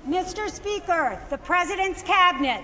Mr. Speaker, the President's Cabinet.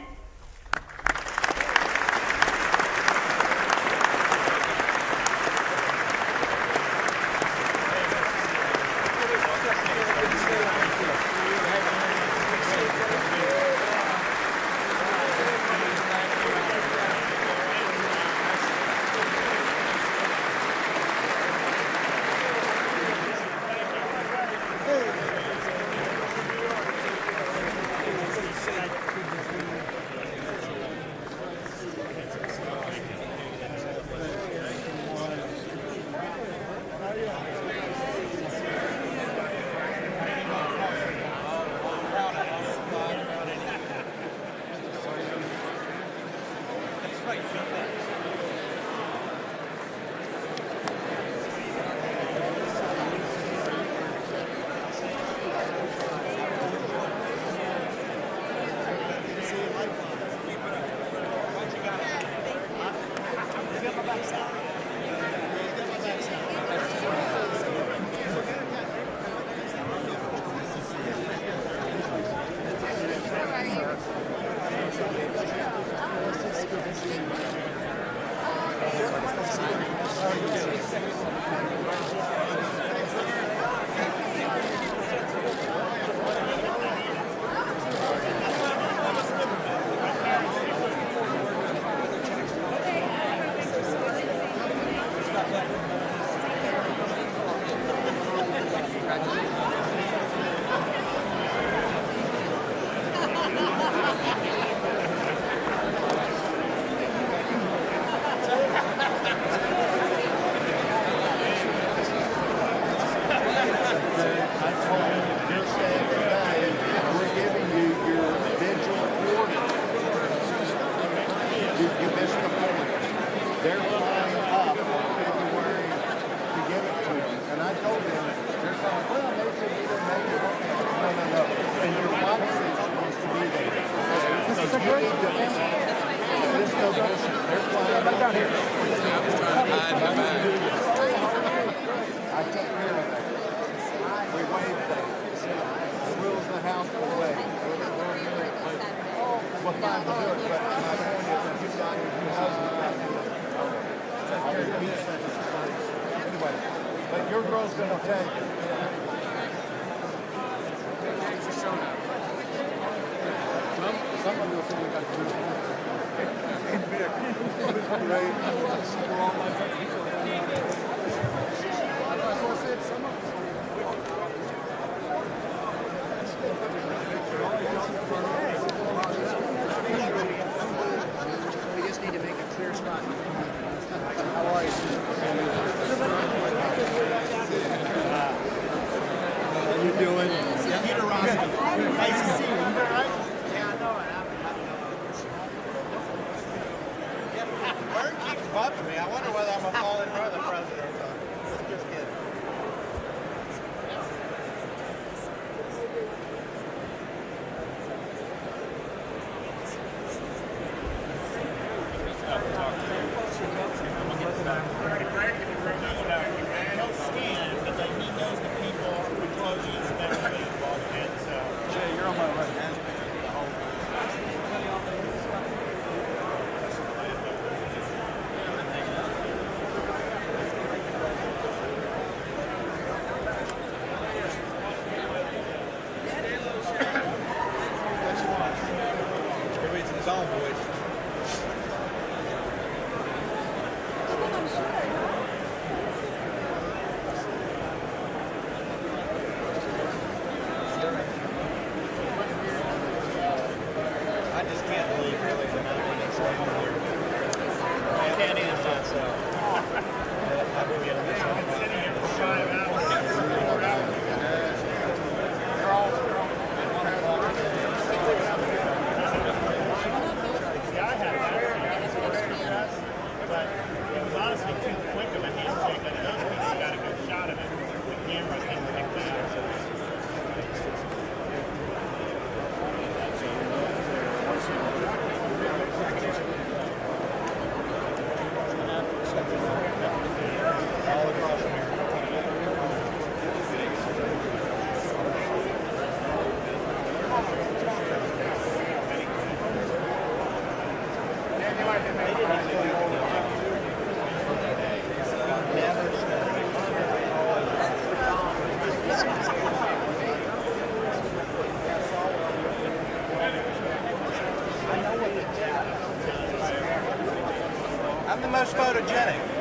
I'm the most photogenic.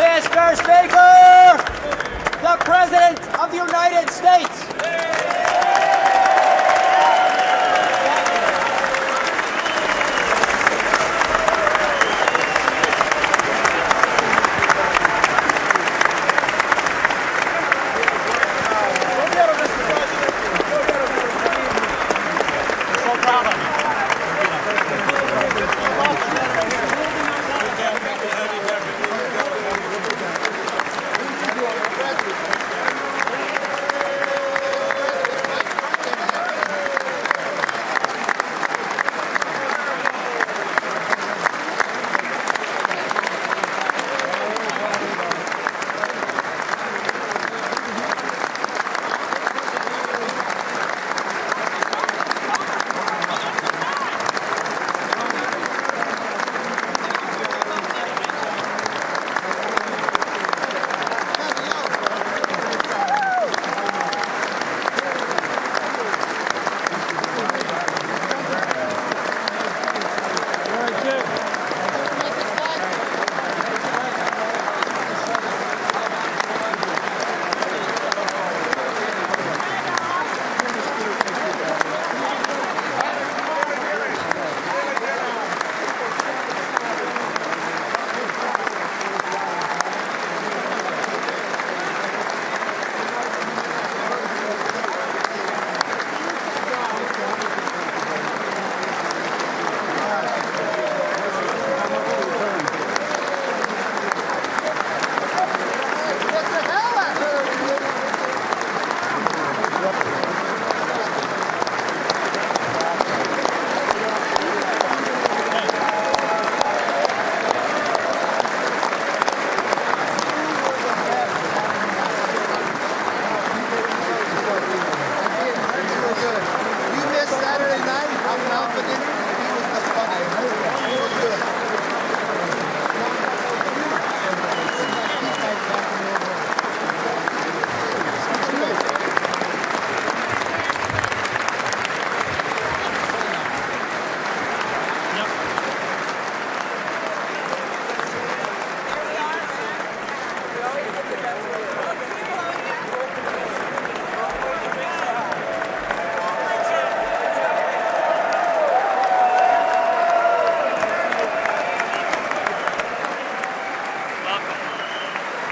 Mr. Speaker, the President of the United States.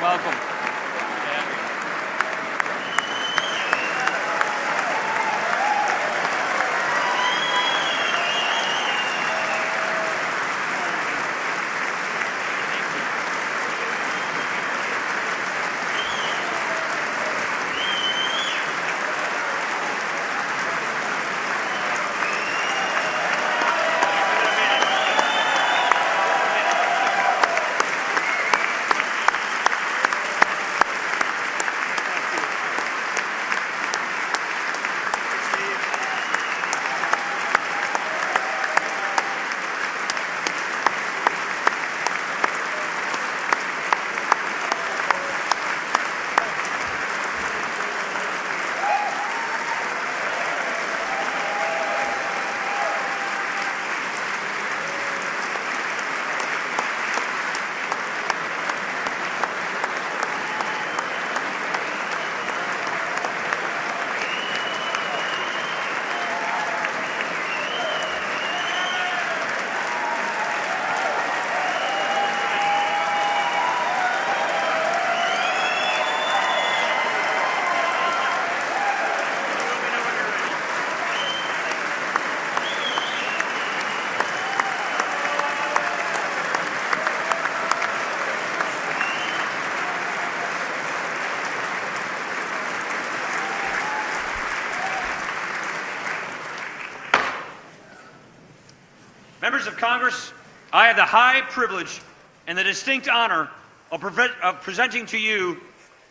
Welcome. Members of Congress, I have the high privilege and the distinct honor of presenting to you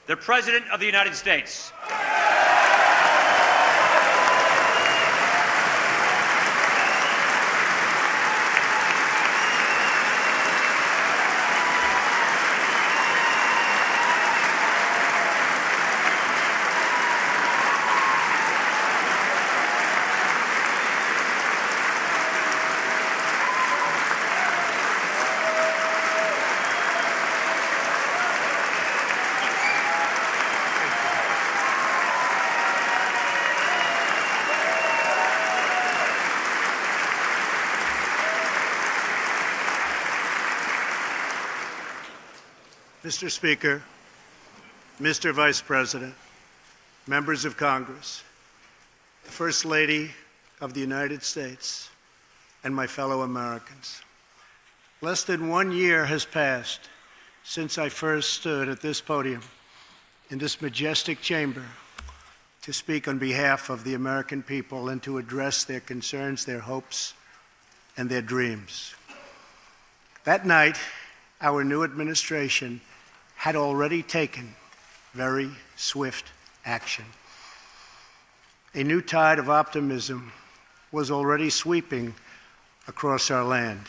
the President of the United States. Mr. Speaker, Mr. Vice President, members of Congress, the First Lady of the United States, and my fellow Americans. Less than 1 year has passed since I first stood at this podium in this majestic chamber to speak on behalf of the American people and to address their concerns, their hopes, and their dreams. That night, our new administration had already taken very swift action. A new tide of optimism was already sweeping across our land.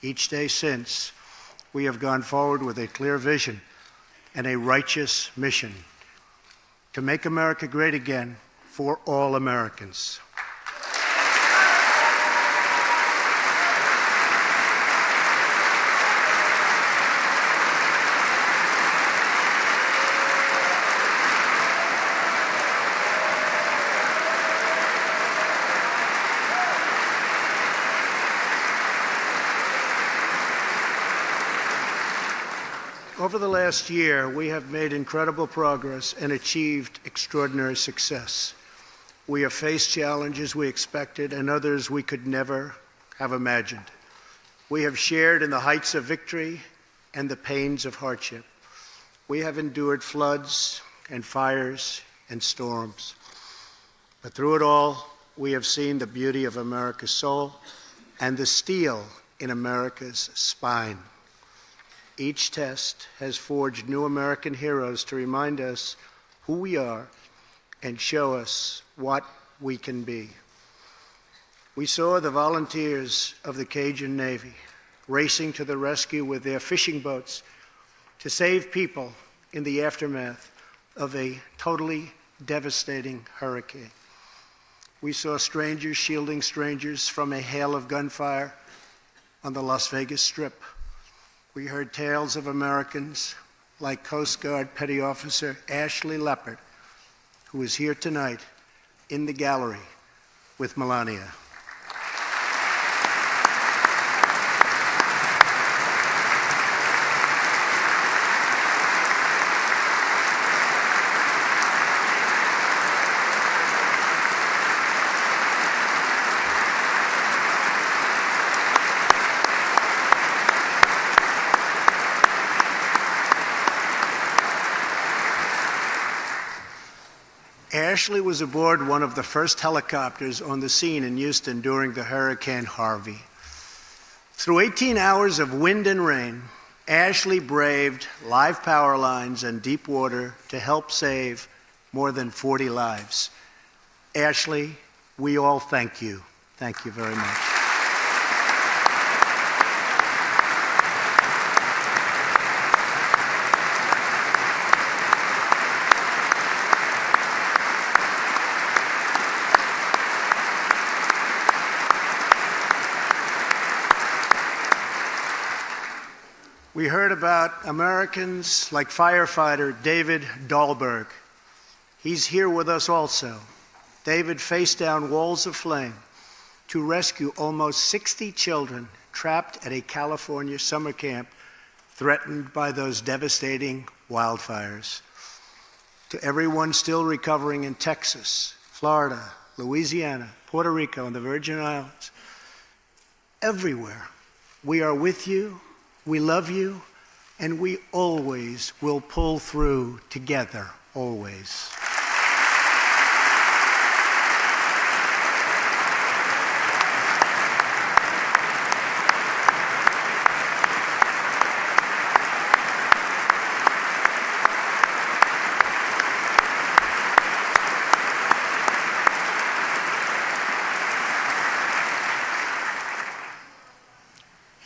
Each day since, we have gone forward with a clear vision and a righteous mission to make America great again for all Americans. Over the last year, we have made incredible progress and achieved extraordinary success. We have faced challenges we expected and others we could never have imagined. We have shared in the heights of victory and the pains of hardship. We have endured floods and fires and storms. But through it all, we have seen the beauty of America's soul and the steel in America's spine. Each test has forged new American heroes to remind us who we are and show us what we can be. We saw the volunteers of the Cajun Navy racing to the rescue with their fishing boats to save people in the aftermath of a totally devastating hurricane. We saw strangers shielding strangers from a hail of gunfire on the Las Vegas Strip. We heard tales of Americans like Coast Guard Petty Officer Ashley Leopard, who is here tonight in the gallery with Melania. Ashley was aboard one of the first helicopters on the scene in Houston during the Hurricane Harvey. Through 18 hours of wind and rain, Ashley braved live power lines and deep water to help save more than 40 lives. Ashley, we all thank you. Thank you very much. We heard about Americans like firefighter David Dahlberg. He's here with us also. David faced down walls of flame to rescue almost 60 children trapped at a California summer camp threatened by those devastating wildfires. To everyone still recovering in Texas, Florida, Louisiana, Puerto Rico, and the Virgin Islands, everywhere, we are with you. We love you, and we always will pull through together, always.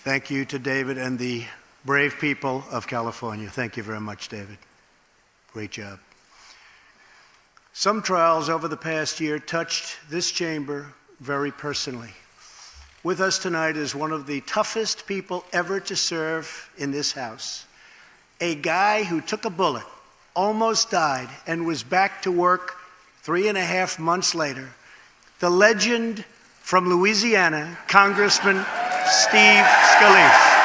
Thank you to David and the brave people of California. Thank you very much, David. Great job. Some trials over the past year touched this chamber very personally. With us tonight is one of the toughest people ever to serve in this House. A guy who took a bullet, almost died, and was back to work 3.5 months later. The legend from Louisiana, Congressman Steve Scalise.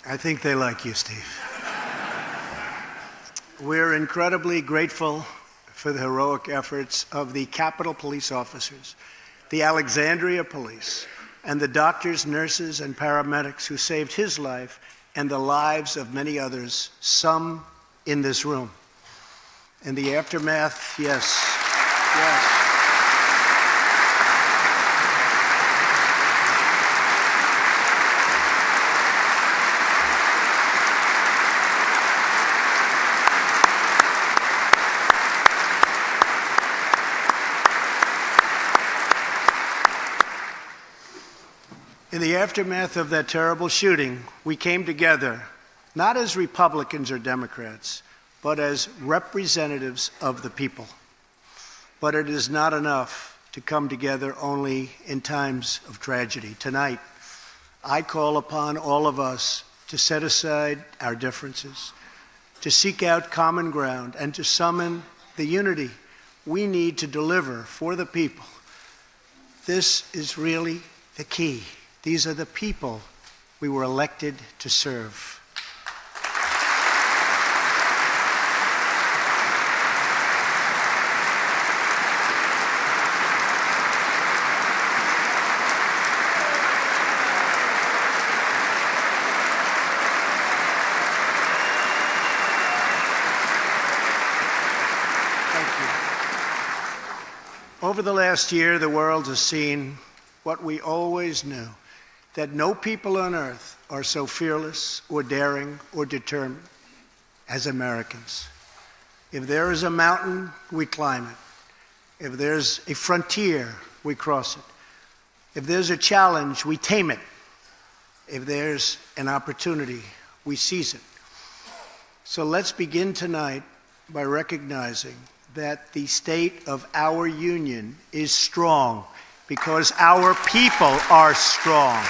I think they like you, Steve. We're incredibly grateful for the heroic efforts of the Capitol Police officers, the Alexandria Police, and the doctors, nurses, and paramedics who saved his life and the lives of many others, some in this room. In the aftermath, yes. In the aftermath of that terrible shooting, we came together, not as Republicans or Democrats, but as representatives of the people. But it is not enough to come together only in times of tragedy. Tonight, I call upon all of us to set aside our differences, to seek out common ground, and to summon the unity we need to deliver for the people. This is really the key. These are the people we were elected to serve. Thank you. Over the last year, the world has seen what we always knew, that no people on earth are so fearless or daring or determined as Americans. If there is a mountain, we climb it. If there's a frontier, we cross it. If there's a challenge, we tame it. If there's an opportunity, we seize it. So let's begin tonight by recognizing that the state of our union is strong, because our people are strong.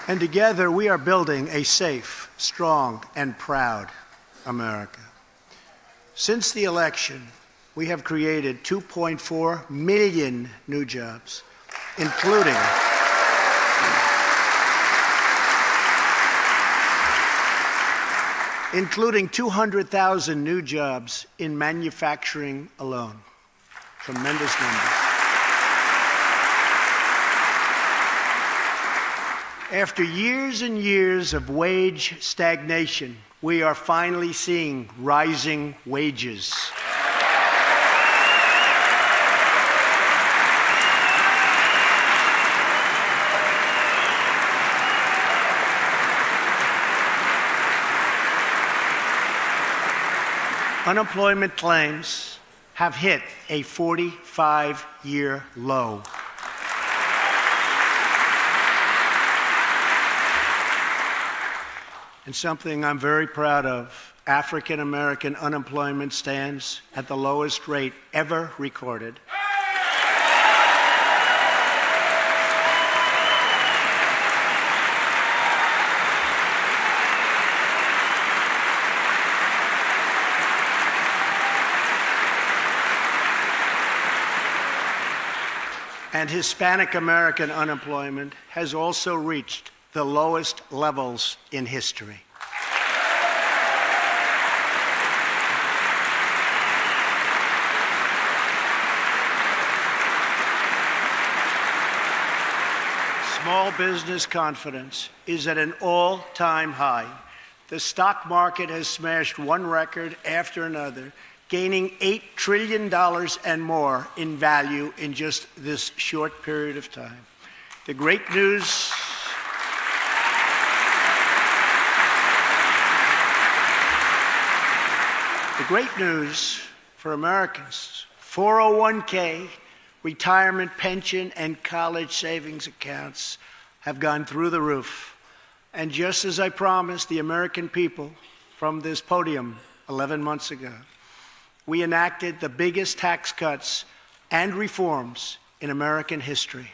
And together we are building a safe, strong, and proud America. Since the election, we have created 2.4 million new jobs, including 200,000 new jobs in manufacturing alone. Tremendous numbers. After years and years of wage stagnation, we are finally seeing rising wages. Unemployment claims have hit a 45-year low. And something I'm very proud of, African American unemployment stands at the lowest rate ever recorded. and Hispanic American unemployment has also reached the lowest levels in history. Small business confidence is at an all-time high. The stock market has smashed one record after another, gaining $8 trillion and more in value in just this short period of time. The great news for Americans, 401k, retirement pension, and college savings accounts have gone through the roof. And just as I promised the American people from this podium 11 months ago, we enacted the biggest tax cuts and reforms in American history.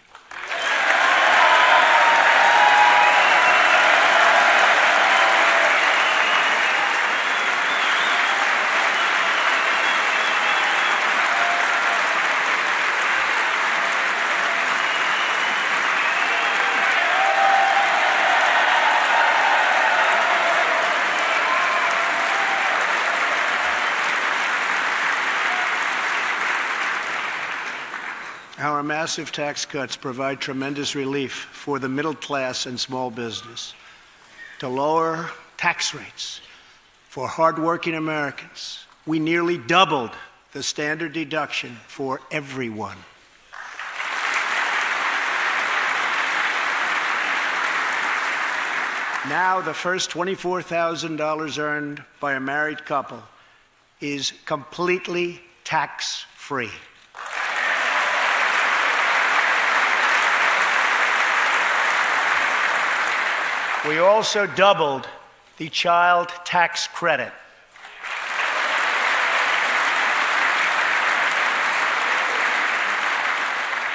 Our massive tax cuts provide tremendous relief for the middle class and small business. To lower tax rates for hardworking Americans, we nearly doubled the standard deduction for everyone. Now, the first $24,000 earned by a married couple is completely tax-free. We also doubled the child tax credit.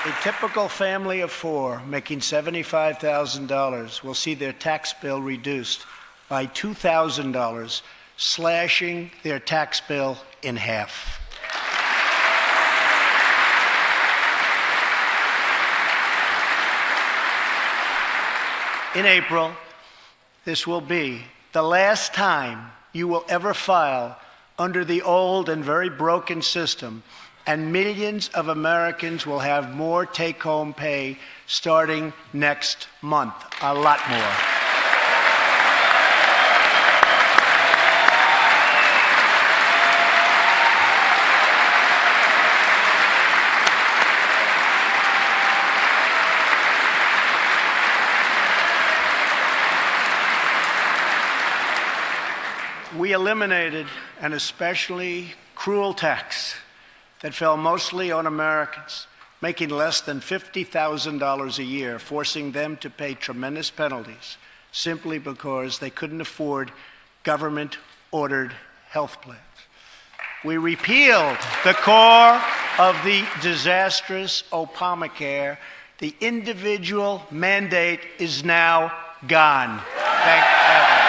A typical family of four making $75,000 will see their tax bill reduced by $2,000, slashing their tax bill in half. In April, this will be the last time you will ever file under the old and very broken system, and millions of Americans will have more take-home pay starting next month, a lot more. We eliminated an especially cruel tax that fell mostly on Americans making less than $50,000 a year, forcing them to pay tremendous penalties simply because they couldn't afford government-ordered health plans. We repealed the core of the disastrous Obamacare. The individual mandate is now gone. Thank heaven.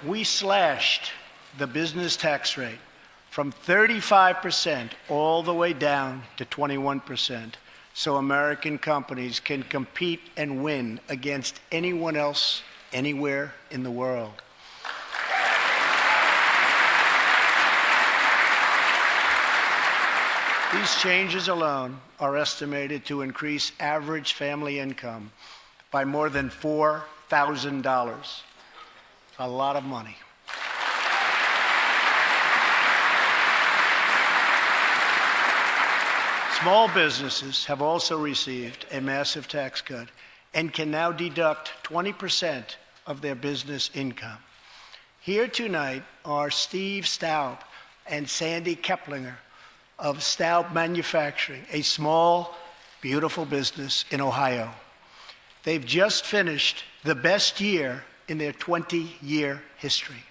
We slashed the business tax rate from 35% all the way down to 21%, so American companies can compete and win against anyone else anywhere in the world. These changes alone are estimated to increase average family income by more than $4,000. A lot of money. Small businesses have also received a massive tax cut and can now deduct 20% of their business income. Here tonight are Steve Staub and Sandy Keplinger of Staub Manufacturing, a small, beautiful business in Ohio. They've just finished the best year in their 20-year history.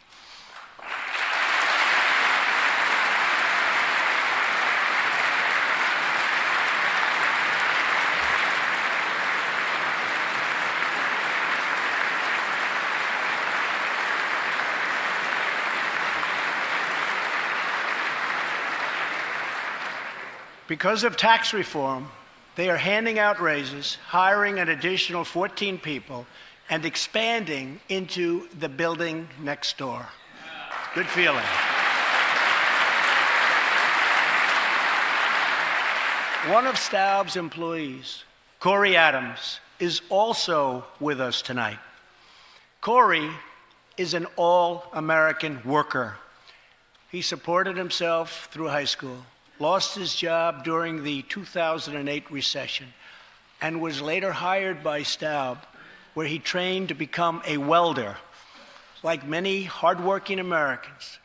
Because of tax reform, they are handing out raises, hiring an additional 14 people, and expanding into the building next door. Good feeling. One of Staub's employees, Corey Adams, is also with us tonight. Corey is an all-American worker. He supported himself through high school, lost his job during the 2008 recession, and was later hired by Staub, where he trained to become a welder. Like many hardworking Americans,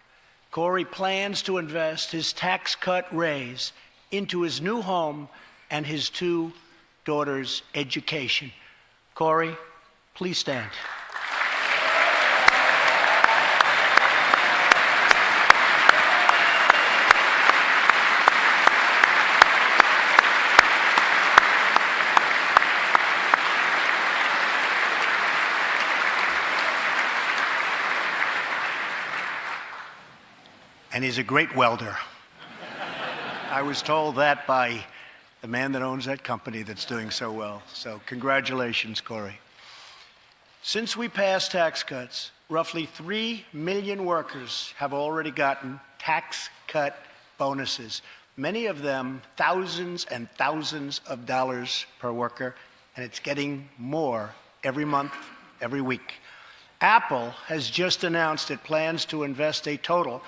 Corey plans to invest his tax cut raise into his new home and his 2 daughters' education. Corey, please stand. And he's a great welder. I was told that by the man that owns that company that's doing so well. So congratulations, Corey. Since we passed tax cuts, roughly 3 million workers have already gotten tax cut bonuses, many of them thousands and thousands of dollars per worker, and it's getting more every month, every week. Apple has just announced it plans to invest a total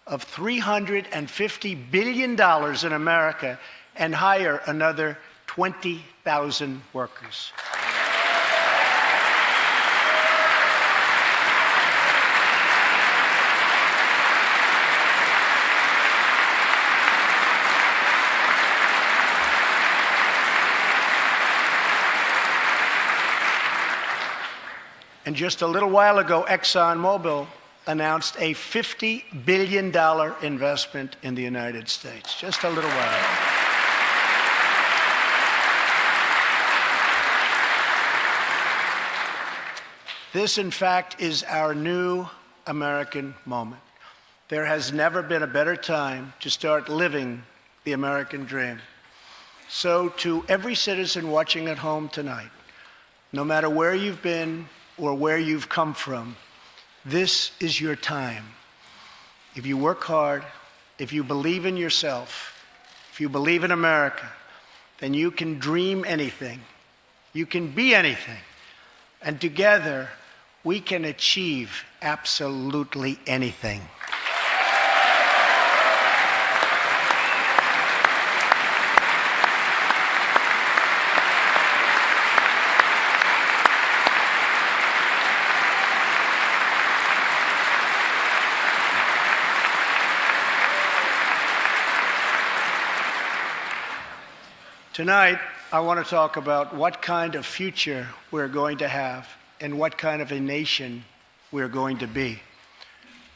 of $350 billion in America and hire another 20,000 workers. And just a little while ago, ExxonMobil announced a $50 billion investment in the United States, just a little while ago. This, in fact, is our new American moment. There has never been a better time to start living the American dream. So to every citizen watching at home tonight, no matter where you've been or where you've come from, this is your time. If you work hard, if you believe in yourself, if you believe in America, then you can dream anything. You can be anything. And together, we can achieve absolutely anything. Tonight, I want to talk about what kind of future we're going to have and what kind of a nation we're going to be.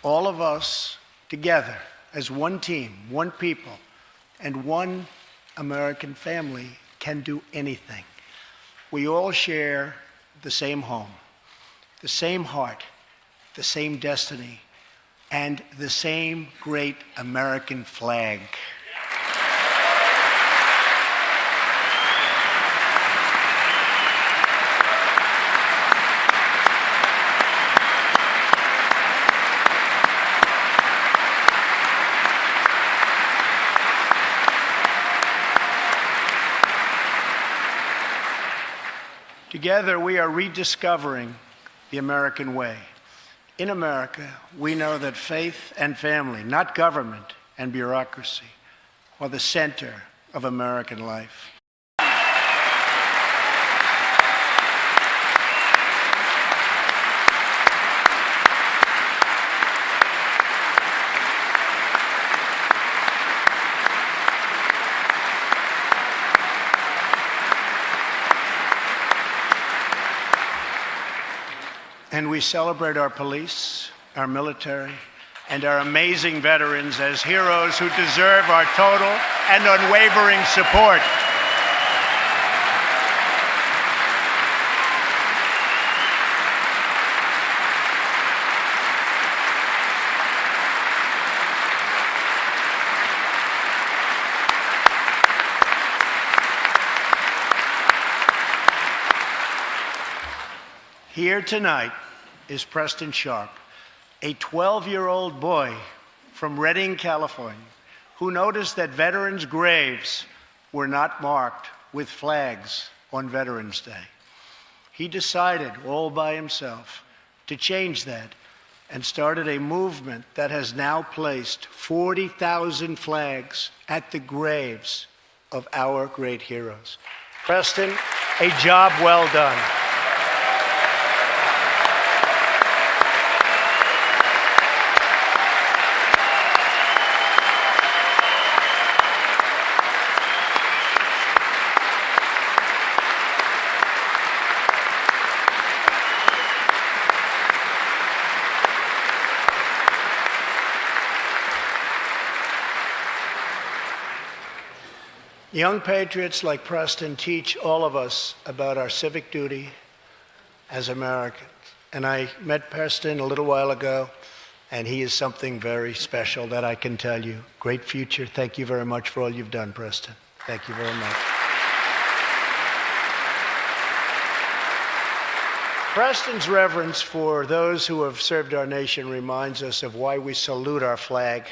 All of us together as one team, one people, and one American family can do anything. We all share the same home, the same heart, the same destiny, and the same great American flag. Together, we are rediscovering the American way. In America, we know that faith and family, not government and bureaucracy, are the center of American life. And we celebrate our police, our military, and our amazing veterans as heroes who deserve our total and unwavering support. Here tonight is Preston Sharp, a 12-year-old boy from Redding, California, who noticed that veterans' graves were not marked with flags on Veterans Day. He decided all by himself to change that and started a movement that has now placed 40,000 flags at the graves of our great heroes. Preston, a job well done. Young patriots like Preston teach all of us about our civic duty as Americans. And I met Preston a little while ago, and he is something very special that I can tell you. Great future. Thank you very much for all you've done, Preston. Thank you very much. Preston's reverence for those who have served our nation reminds us of why we salute our flag,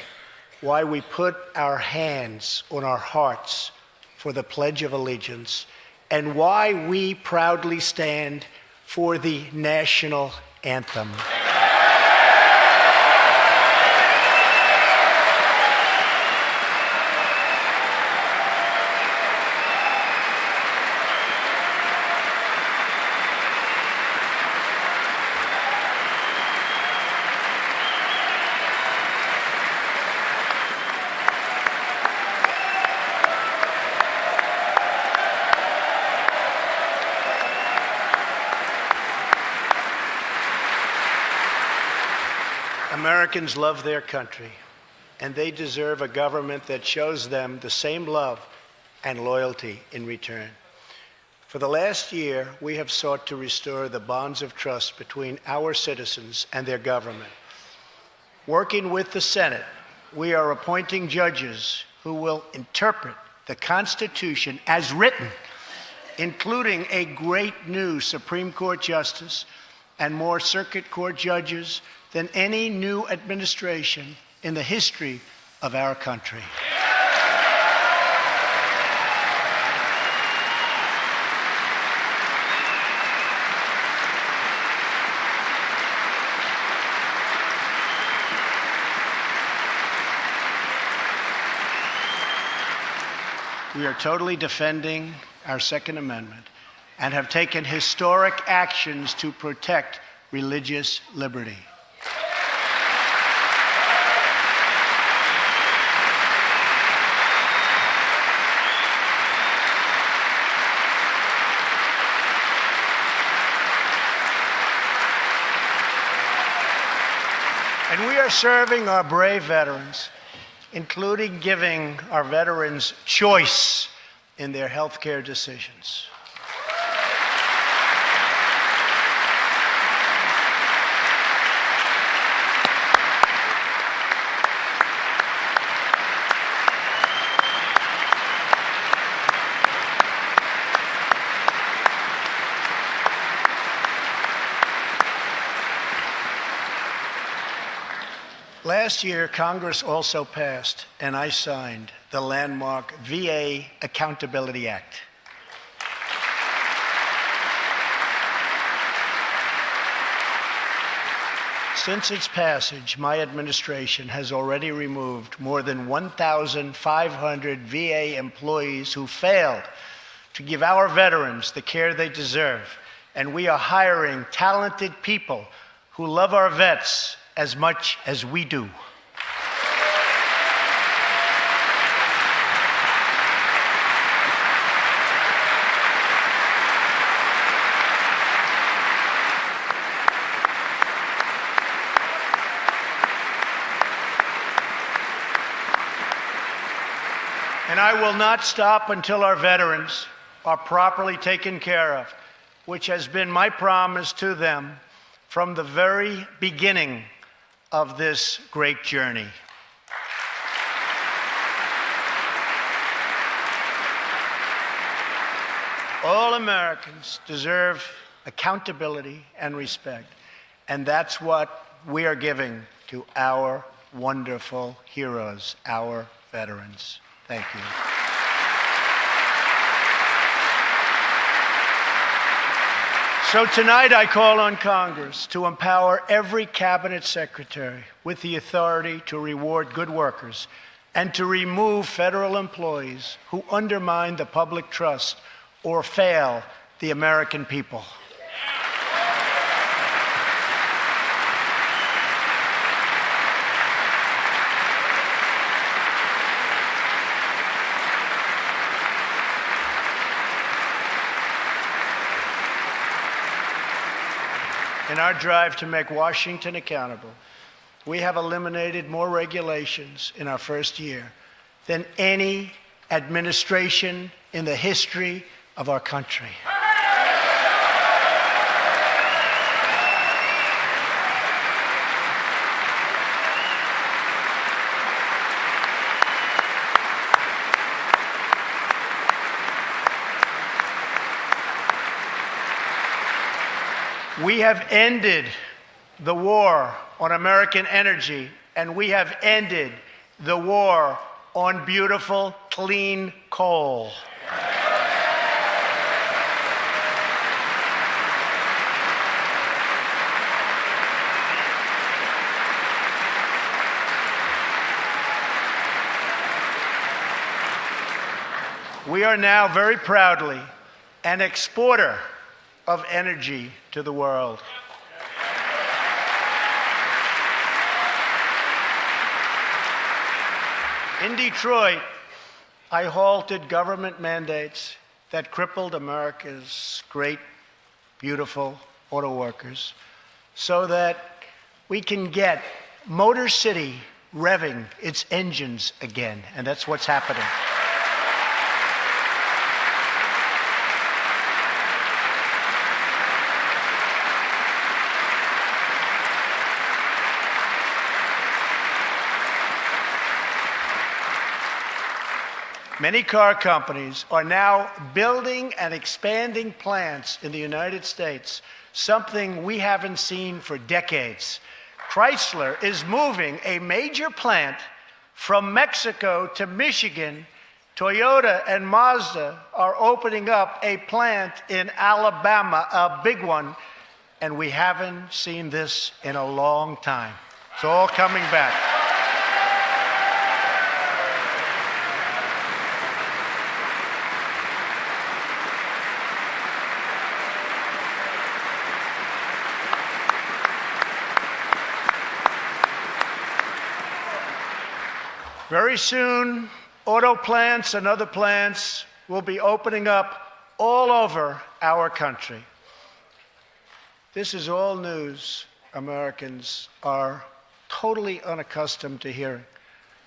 why we put our hands on our hearts for the Pledge of Allegiance, and why we proudly stand for the national anthem. Americans love their country, and they deserve a government that shows them the same love and loyalty in return. For the last year, we have sought to restore the bonds of trust between our citizens and their government. Working with the Senate, we are appointing judges who will interpret the Constitution as written, including a great new Supreme Court justice and more circuit court judges than any new administration in the history of our country. We are totally defending our Second Amendment and have taken historic actions to protect religious liberty. And we are serving our brave veterans, including giving our veterans choice in their health care decisions. Last year, Congress also passed, and I signed, the landmark VA Accountability Act. Since its passage, my administration has already removed more than 1,500 VA employees who failed to give our veterans the care they deserve, and we are hiring talented people who love our vets as much as we do. And I will not stop until our veterans are properly taken care of, which has been my promise to them from the very beginning of this great journey. All Americans deserve accountability, and respect. And that's what we are giving to our wonderful heroes, our veterans. Thank you. So tonight I call on Congress to empower every cabinet secretary with the authority to reward good workers and to remove federal employees who undermine the public trust or fail the American people. In our drive to make Washington accountable, we have eliminated more regulations in our first year than any administration in the history of our country. We have ended the war on American energy, and we have ended the war on beautiful, clean coal. We are now very proudly an exporter of energy to the world. In Detroit, I halted government mandates that crippled America's great, beautiful auto workers so that we can get Motor City revving its engines again, and that's what's happening. Many car companies are now building and expanding plants in the United States, something we haven't seen for decades. Chrysler is moving a major plant from Mexico to Michigan. Toyota and Mazda are opening up a plant in Alabama, a big one, and we haven't seen this in a long time. It's all coming back. Very soon, auto plants and other plants will be opening up all over our country. This is all news Americans are totally unaccustomed to hearing.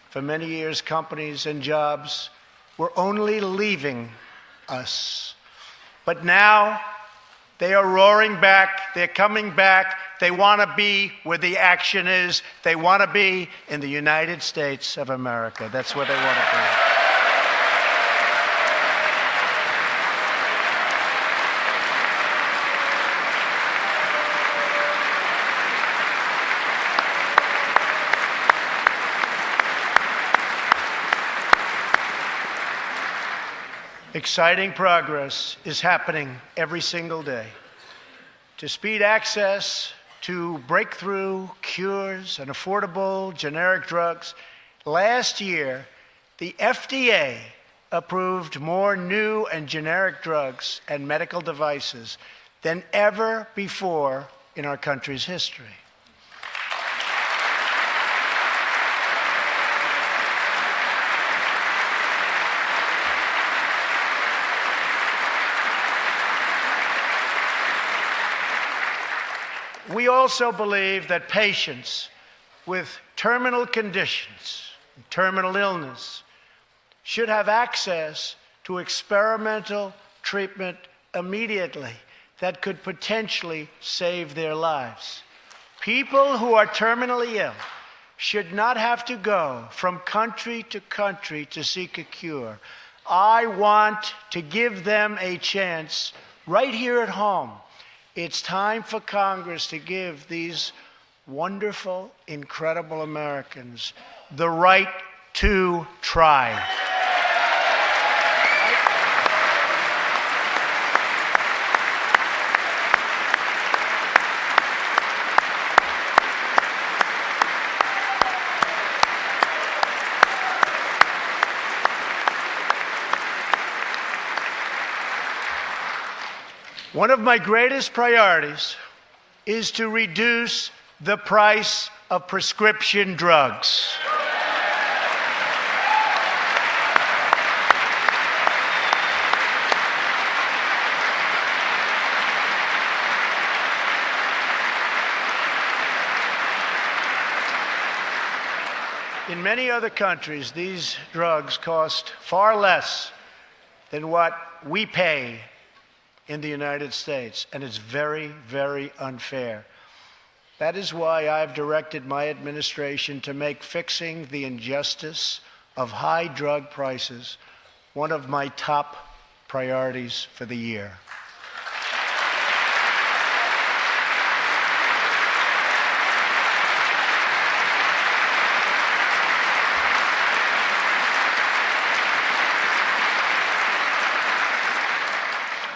For many years, companies and jobs were only leaving us. But now, they are roaring back, they're coming back, they want to be where the action is, they want to be in the United States of America. That's where they want to be. Exciting progress is happening every single day. To speed access to breakthrough cures and affordable generic drugs, last year, the FDA approved more new and generic drugs and medical devices than ever before in our country's history. We also believe that patients with terminal conditions, terminal illness, should have access to experimental treatment immediately that could potentially save their lives. People who are terminally ill should not have to go from country to seek a cure. I want to give them a chance right here at home It's time for Congress to give these wonderful, incredible Americans the right to try. One of my greatest priorities is to reduce the price of prescription drugs. In many other countries, these drugs cost far less than what we pay in the United States, and it's very, very unfair. That is why I've directed my administration to make fixing the injustice of high drug prices one of my top priorities for the year.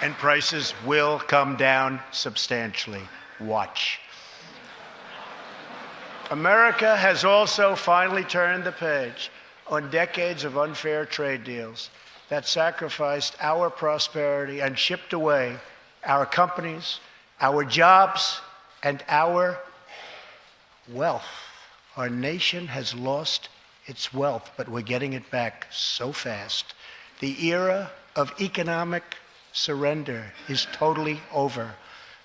And prices will come down substantially. Watch. America has also finally turned the page on decades of unfair trade deals that sacrificed our prosperity and shipped away our companies, our jobs, and our wealth. Our nation has lost its wealth, but we're getting it back so fast. The era of economic surrender is totally over.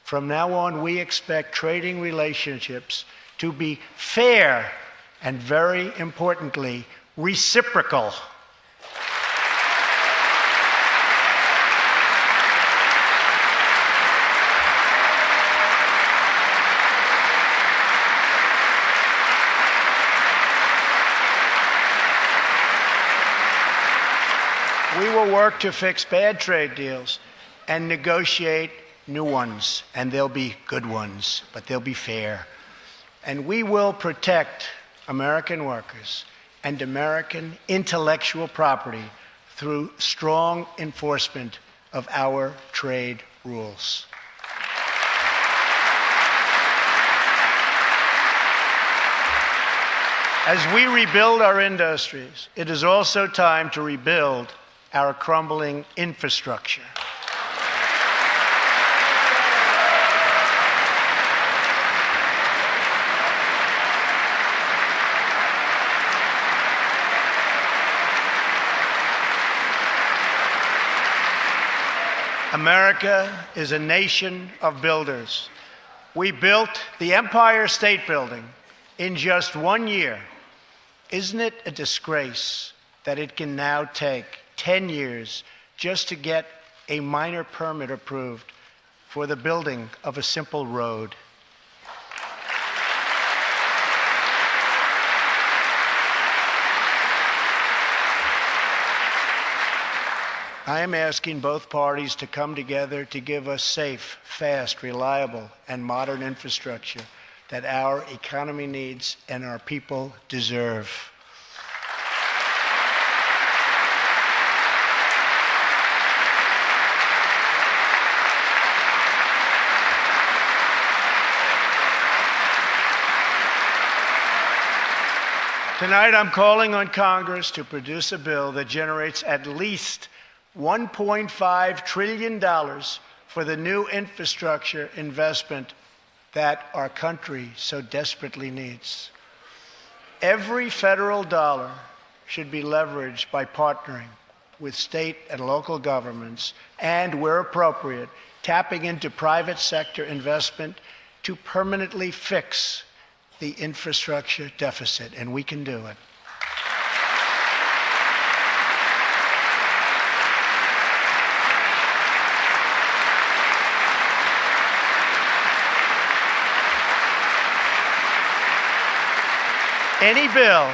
From now on, we expect trading relationships to be fair and, very importantly, reciprocal. We will work to fix bad trade deals and negotiate new ones, and they'll be good ones, but they'll be fair. And we will protect American workers and American intellectual property through strong enforcement of our trade rules. As we rebuild our industries, it is also time to rebuild our crumbling infrastructure. America is a nation of builders. We built the Empire State Building in just 1 year. Isn't it a disgrace that it can now take 10 years just to get a minor permit approved for the building of a simple road? I am asking both parties to come together to give us safe, fast, reliable, and modern infrastructure that our economy needs and our people deserve. Tonight, I'm calling on Congress to produce a bill that generates at least $1.5 trillion for the new infrastructure investment that our country so desperately needs. Every federal dollar should be leveraged by partnering with state and local governments and, where appropriate, tapping into private sector investment to permanently fix the infrastructure deficit, and we can do it. Any bill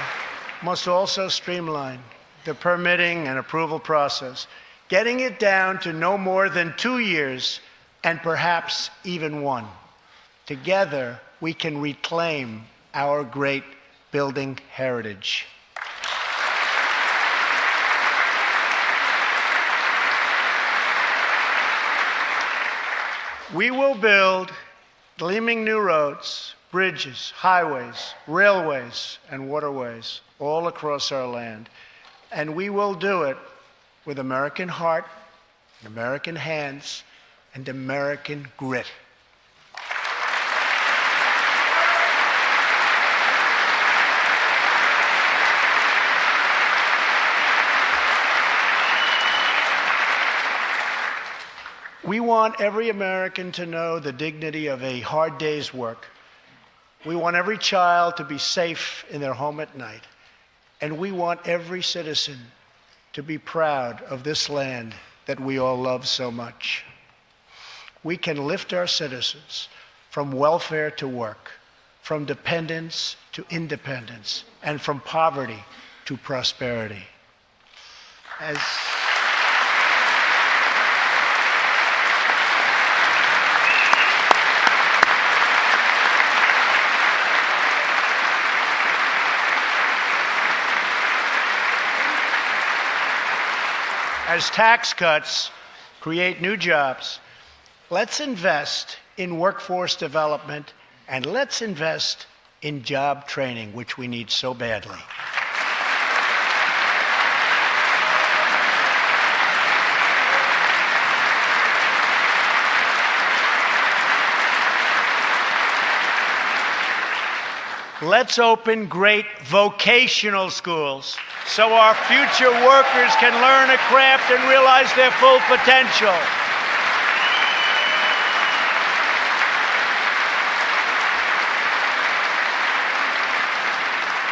must also streamline the permitting and approval process, getting it down to no more than 2 years and perhaps even one. Together, we can reclaim our great building heritage. We will build gleaming new roads, bridges, highways, railways, and waterways all across our land. And we will do it with American heart, American hands, and American grit. We want every American to know the dignity of a hard day's work. We want every child to be safe in their home at night. And we want every citizen to be proud of this land that we all love so much. We can lift our citizens from welfare to work, from dependence to independence, and from poverty to prosperity. As tax cuts create new jobs, let's invest in workforce development and let's invest in job training, which we need so badly. Let's open great vocational schools so our future workers can learn a craft and realize their full potential.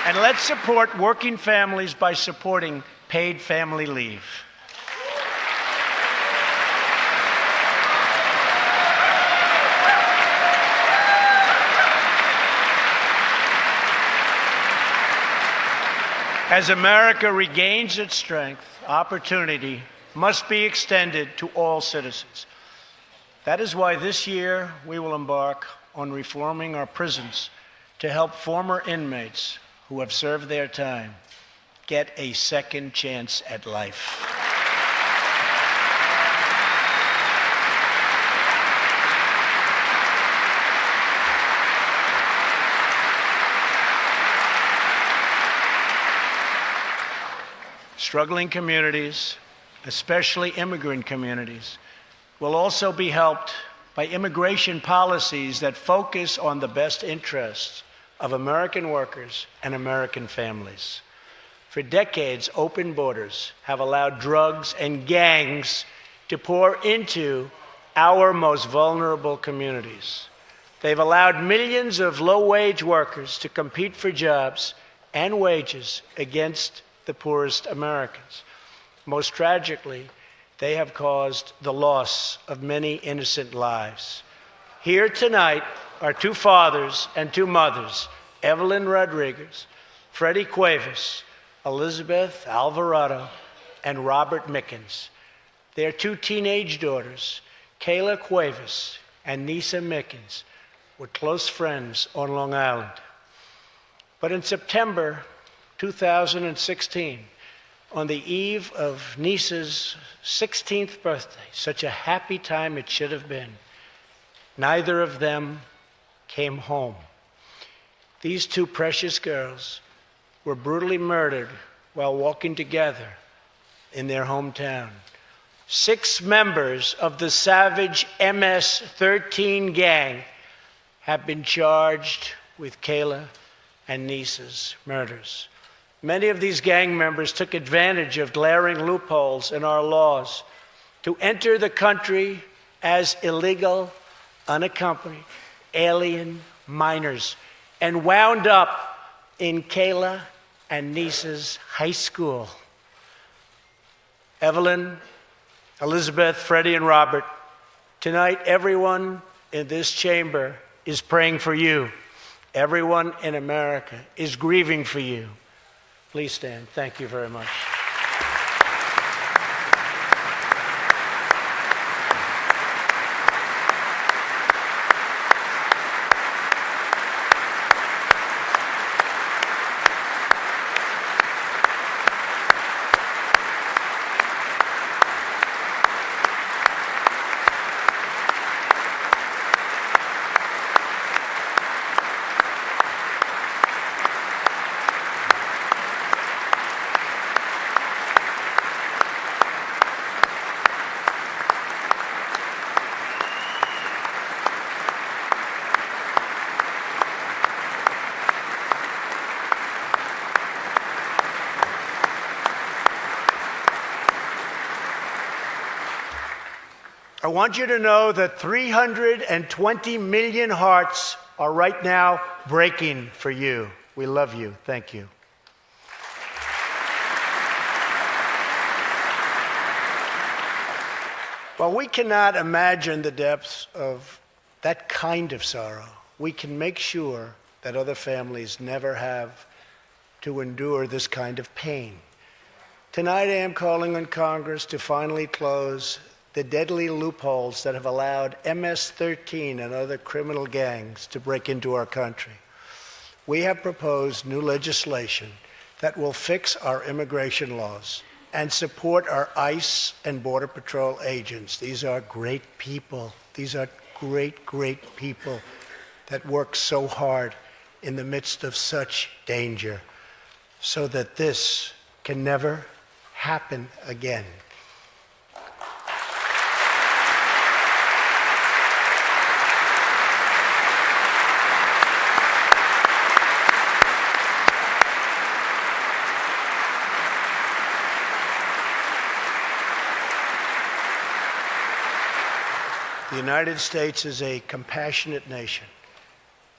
And let's support working families by supporting paid family leave. As America regains its strength, opportunity must be extended to all citizens. That is why this year we will embark on reforming our prisons to help former inmates who have served their time get a second chance at life. Struggling communities, especially immigrant communities, will also be helped by immigration policies that focus on the best interests of American workers and American families. For decades, open borders have allowed drugs and gangs to pour into our most vulnerable communities. They've allowed millions of low-wage workers to compete for jobs and wages against the poorest Americans. Most tragically, they have caused the loss of many innocent lives. Here tonight are two fathers and two mothers, Evelyn Rodriguez, Freddie Cuevas, Elizabeth Alvarado, and Robert Mickens. Their two teenage daughters, Kayla Cuevas and Nisa Mickens, were close friends on Long Island. But in September 2016, on the eve of Nisa's 16th birthday, such a happy time it should have been, neither of them came home. These two precious girls were brutally murdered while walking together in their hometown. 6 members of the savage MS-13 gang have been charged with Kayla and Nisa's murders. Many of these gang members took advantage of glaring loopholes in our laws to enter the country as illegal, unaccompanied, alien minors and wound up in Kayla and Nisa's high school. Evelyn, Elizabeth, Freddie, and Robert, tonight everyone in this chamber is praying for you. Everyone in America is grieving for you. Please stand. Thank you very much. I want you to know that 320 million hearts are right now breaking for you. We love you. Thank you. While we cannot imagine the depths of that kind of sorrow, we can make sure that other families never have to endure this kind of pain. Tonight I am calling on Congress to finally close the deadly loopholes that have allowed MS-13 and other criminal gangs to break into our country. We have proposed new legislation that will fix our immigration laws and support our ICE and Border Patrol agents. These are great people. These are great, great people that work so hard in the midst of such danger so that this can never happen again. The United States is a compassionate nation.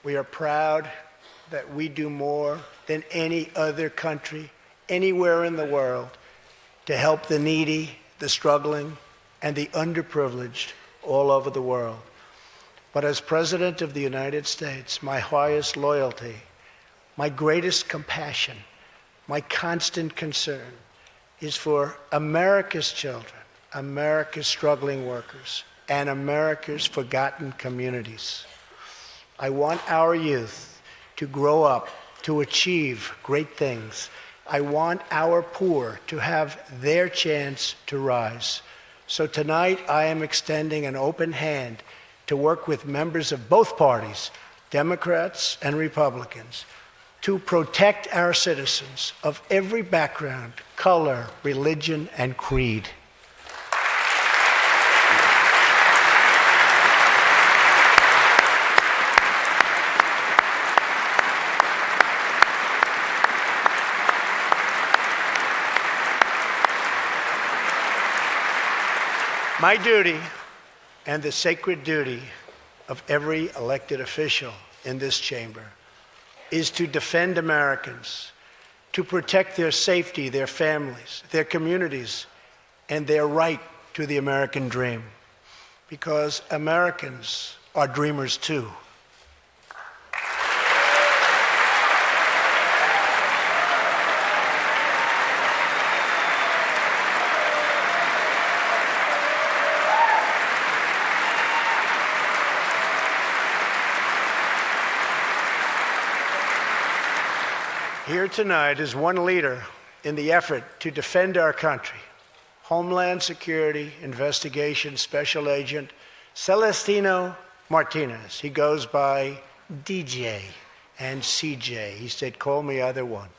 We are proud that we do more than any other country anywhere in the world to help the needy, the struggling, and the underprivileged all over the world. But as President of the United States, my highest loyalty, my greatest compassion, my constant concern is for America's children, America's struggling workers, and America's forgotten communities. I want our youth to grow up, to achieve great things. I want our poor to have their chance to rise. So tonight I am extending an open hand to work with members of both parties, Democrats and Republicans, to protect our citizens of every background, color, religion, and creed. My duty, and the sacred duty of every elected official in this chamber, is to defend Americans, to protect their safety, their families, their communities, and their right to the American dream. Because Americans are dreamers too. Here tonight is one leader in the effort to defend our country, Homeland Security Investigation Special Agent Celestino Martinez. He goes by DJ and CJ. He said, call me either one.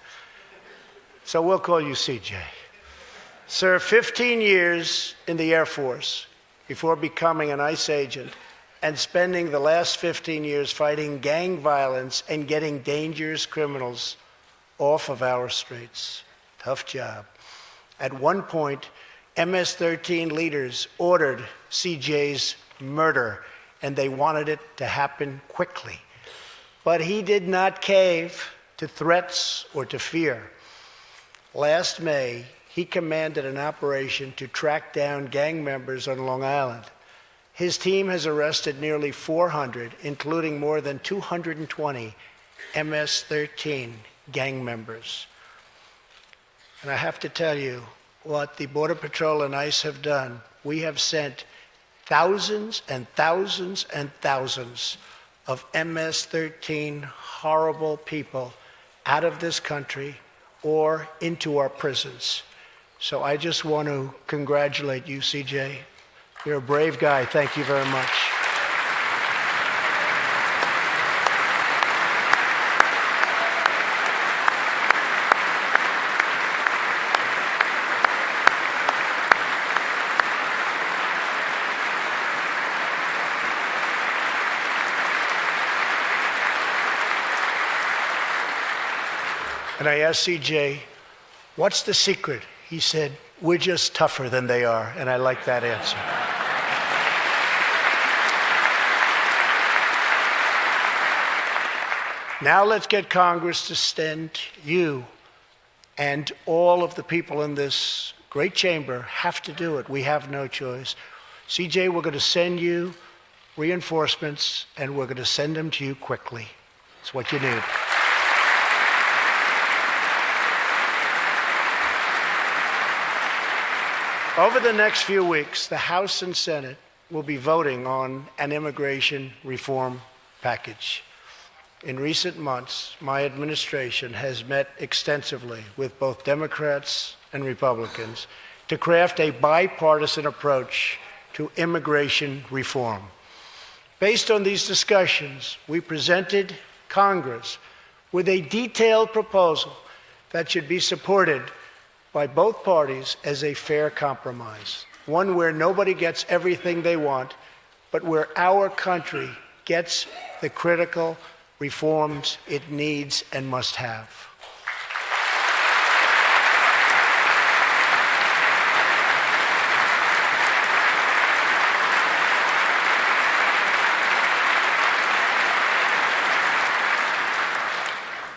So we'll call you CJ. Served 15 years in the Air Force before becoming an ICE agent and spending the last 15 years fighting gang violence and getting dangerous criminals off of our streets. Tough job. At one point, MS-13 leaders ordered CJ's murder, and they wanted it to happen quickly. But he did not cave to threats or to fear. Last May, he commanded an operation to track down gang members on Long Island. His team has arrested nearly 400, including more than 220 MS-13 gang members. And I have to tell you what the Border Patrol and ICE have done. We have sent thousands and thousands and thousands of MS-13 horrible people out of this country or into our prisons. So I just want to congratulate you, CJ. You're a brave guy. Thank you very much. And I asked CJ, what's the secret? He said, we're just tougher than they are. And I like that answer. Now let's get Congress to send you, and all of the people in this great chamber have to do it. We have no choice. CJ, we're going to send you reinforcements, and we're going to send them to you quickly. It's what you need. Over the next few weeks, the House and Senate will be voting on an immigration reform package. In recent months, my administration has met extensively with both Democrats and Republicans to craft a bipartisan approach to immigration reform. Based on these discussions, we presented Congress with a detailed proposal that should be supported by both parties as a fair compromise, one where nobody gets everything they want, but where our country gets the critical reforms it needs and must have.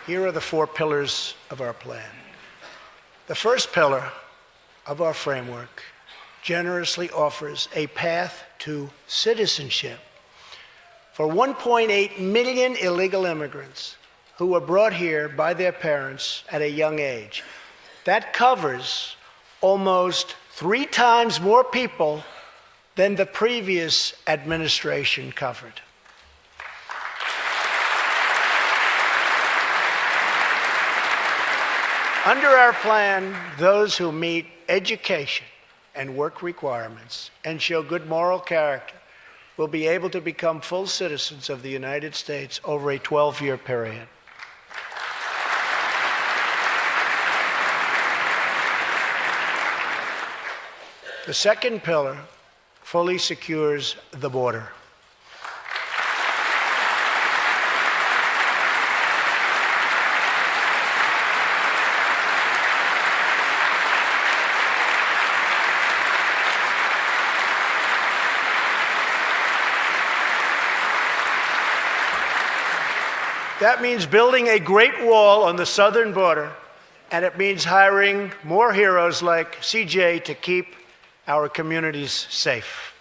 Here are the 4 pillars of our plan. The first pillar of our framework generously offers a path to citizenship for 1.8 million illegal immigrants who were brought here by their parents at a young age. That covers almost 3 times more people than the previous administration covered. Under our plan, those who meet education and work requirements and show good moral character will be able to become full citizens of the United States over a 12-year period. The second pillar fully secures the border. That means building a great wall on the southern border, and it means hiring more heroes like CJ to keep our communities safe.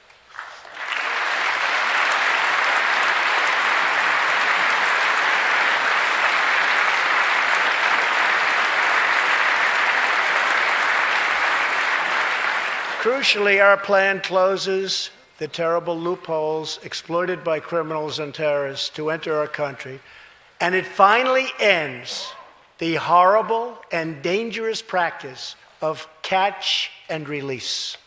Crucially, our plan closes the terrible loopholes exploited by criminals and terrorists to enter our country, and it finally ends the horrible and dangerous practice of catch and release.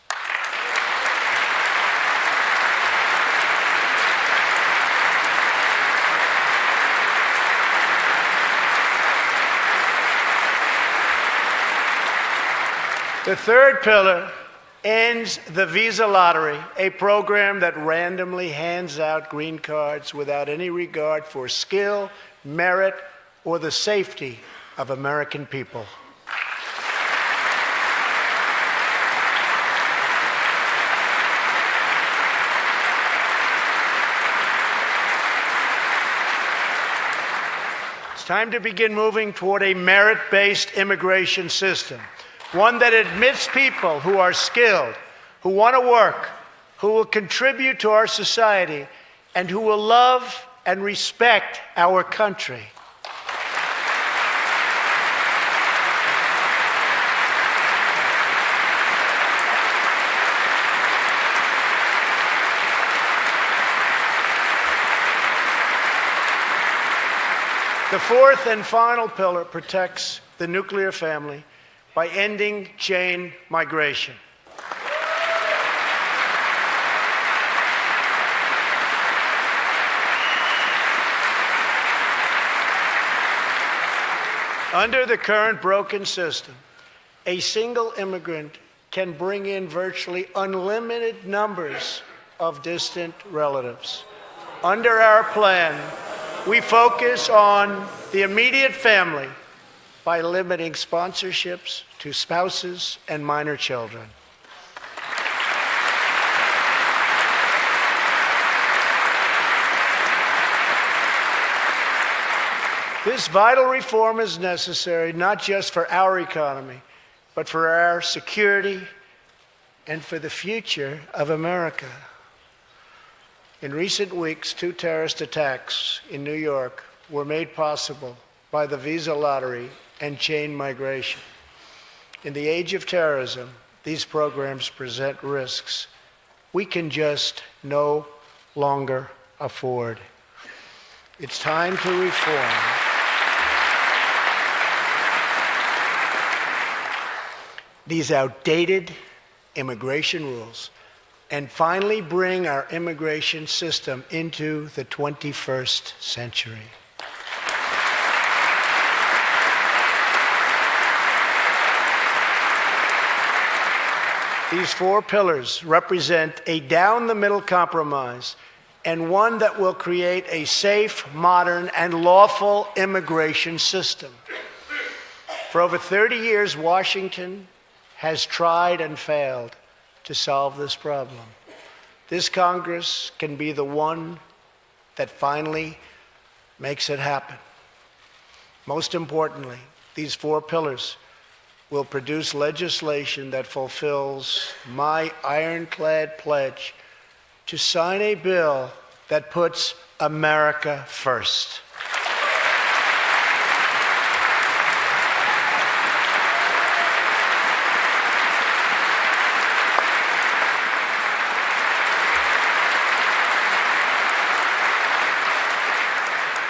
The third pillar ends the visa lottery, a program that randomly hands out green cards without any regard for skill, merit, or the safety of American people. It's time to begin moving toward a merit-based immigration system, one that admits people who are skilled, who want to work, who will contribute to our society, and who will love and respect our country. The fourth and final pillar protects the nuclear family by ending chain migration. Under the current broken system, a single immigrant can bring in virtually unlimited numbers of distant relatives. Under our plan, we focus on the immediate family by limiting sponsorships to spouses and minor children. This vital reform is necessary not just for our economy, but for our security and for the future of America. In recent weeks, 2 terrorist attacks in New York were made possible by the visa lottery and chain migration. In the age of terrorism, these programs present risks we can just no longer afford. It's time to reform. These outdated immigration rules and finally bring our immigration system into the 21st century. These 4 pillars represent a down-the-middle compromise and one that will create a safe, modern, and lawful immigration system. For over 30 years, Washington has tried and failed to solve this problem. This Congress can be the one that finally makes it happen. Most importantly, these 4 pillars will produce legislation that fulfills my ironclad pledge to sign a bill that puts America first.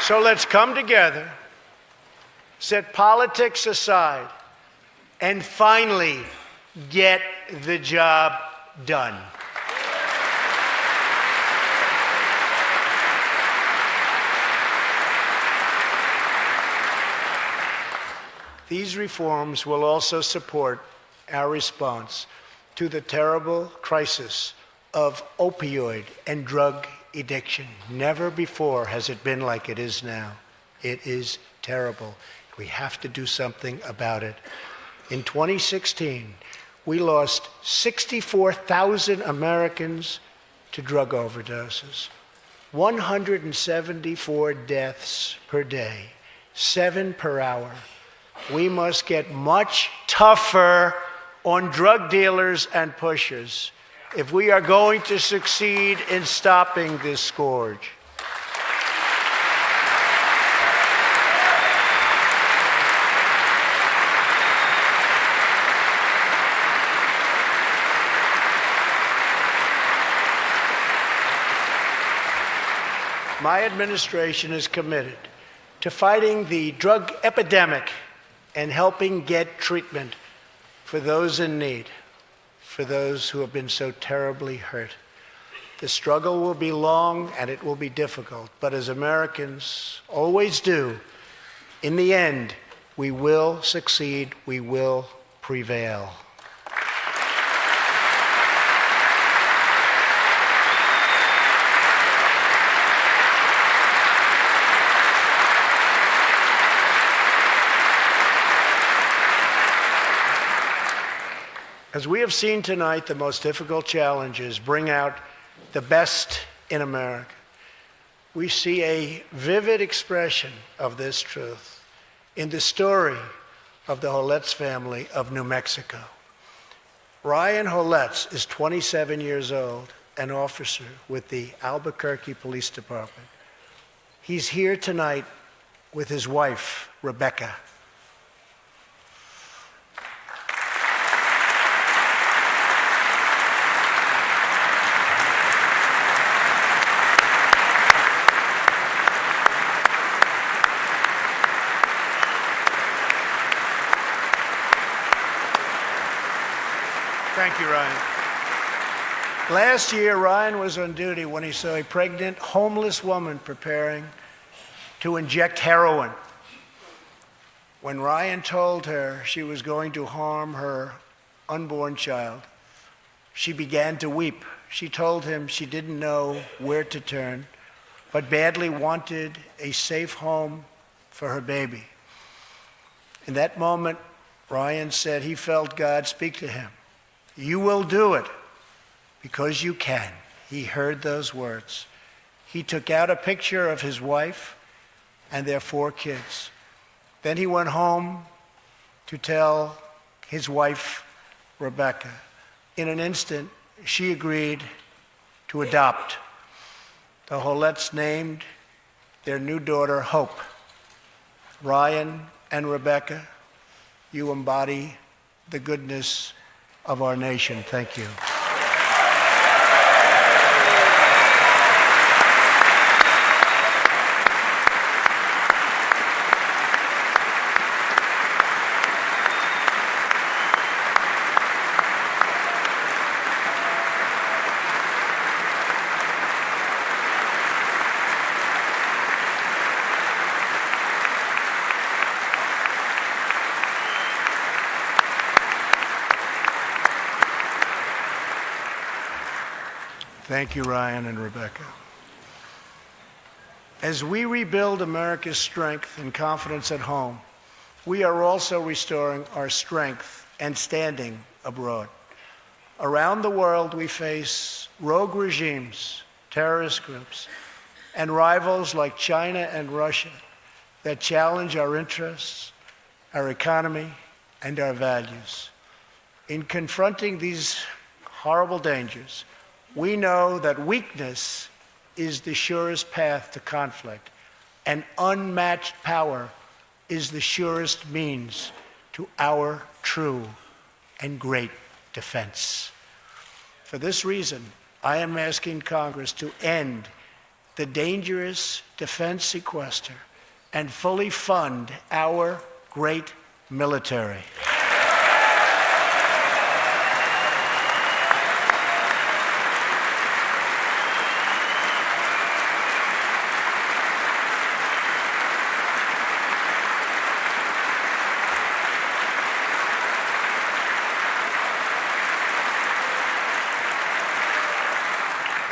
So let's come together, set politics aside, and finally get the job done. These reforms will also support our response to the terrible crisis of opioid and drug addiction. Never before has it been like it is now. It is terrible. We have to do something about it. In 2016, we lost 64,000 Americans to drug overdoses, 174 deaths per day, 7 per hour. We must get much tougher on drug dealers and pushers if we are going to succeed in stopping this scourge. My administration is committed to fighting the drug epidemic and helping get treatment for those in need, for those who have been so terribly hurt. The struggle will be long and it will be difficult, but as Americans always do, in the end, we will succeed, we will prevail. As we have seen tonight, the most difficult challenges bring out the best in America. We see a vivid expression of this truth in the story of the Holetz family of New Mexico. Ryan Holetz is 27 years old, an officer with the Albuquerque Police Department. He's here tonight with his wife, Rebecca. Thank you, Ryan. Last year, Ryan was on duty when he saw a pregnant, homeless woman preparing to inject heroin. When Ryan told her she was going to harm her unborn child, she began to weep. She told him she didn't know where to turn, but badly wanted a safe home for her baby. In that moment, Ryan said he felt God speak to him. You will do it because you can. He heard those words. He took out a picture of his wife and their 4 kids. Then he went home to tell his wife, Rebecca. In an instant, she agreed to adopt. The Hollettes named their new daughter Hope. Ryan and Rebecca, you embody the goodness of our nation. Thank you. Thank you, Ryan and Rebecca. As we rebuild America's strength and confidence at home, we are also restoring our strength and standing abroad. Around the world, we face rogue regimes, terrorist groups, and rivals like China and Russia that challenge our interests, our economy, and our values. In confronting these horrible dangers, we know that weakness is the surest path to conflict, and unmatched power is the surest means to our true and great defense. For this reason, I am asking Congress to end the dangerous defense sequester and fully fund our great military.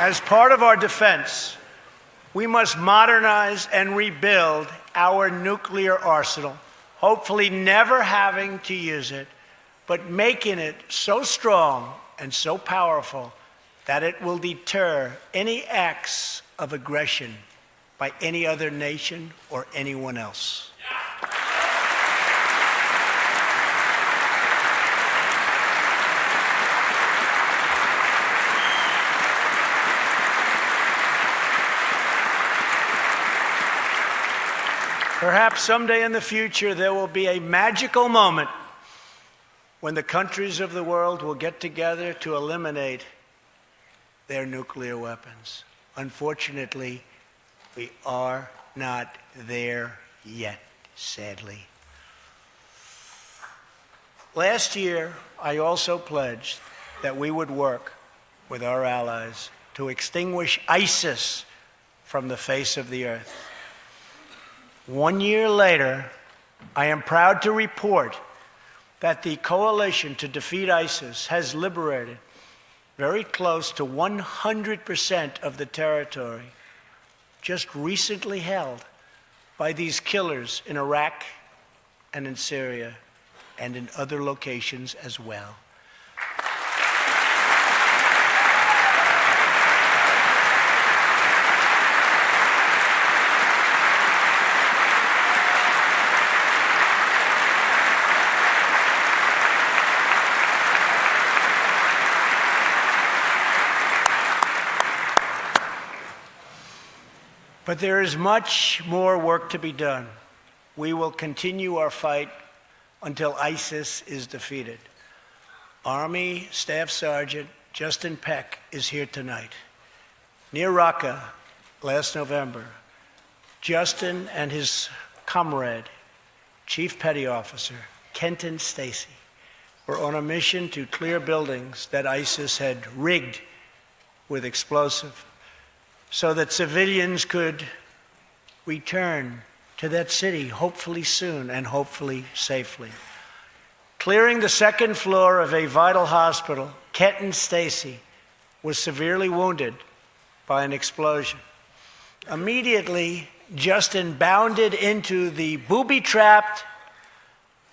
As part of our defense, we must modernize and rebuild our nuclear arsenal, hopefully never having to use it, but making it so strong and so powerful that it will deter any acts of aggression by any other nation or anyone else. Perhaps someday in the future there will be a magical moment when the countries of the world will get together to eliminate their nuclear weapons. Unfortunately, we are not there yet, sadly. Last year, I also pledged that we would work with our allies to extinguish ISIS from the face of the earth. 1 year later, I am proud to report that the coalition to defeat ISIS has liberated very close to 100% of the territory just recently held by these killers in Iraq and in Syria and in other locations as well. But there is much more work to be done. We will continue our fight until ISIS is defeated. Army Staff Sergeant Justin Peck is here tonight. Near Raqqa last November, Justin and his comrade, Chief Petty Officer Kenton Stacy, were on a mission to clear buildings that ISIS had rigged with explosive, so that civilians could return to that city, hopefully soon and hopefully safely. Clearing the second floor of a vital hospital, Kenton Stacy was severely wounded by an explosion. Immediately, Justin bounded into the booby-trapped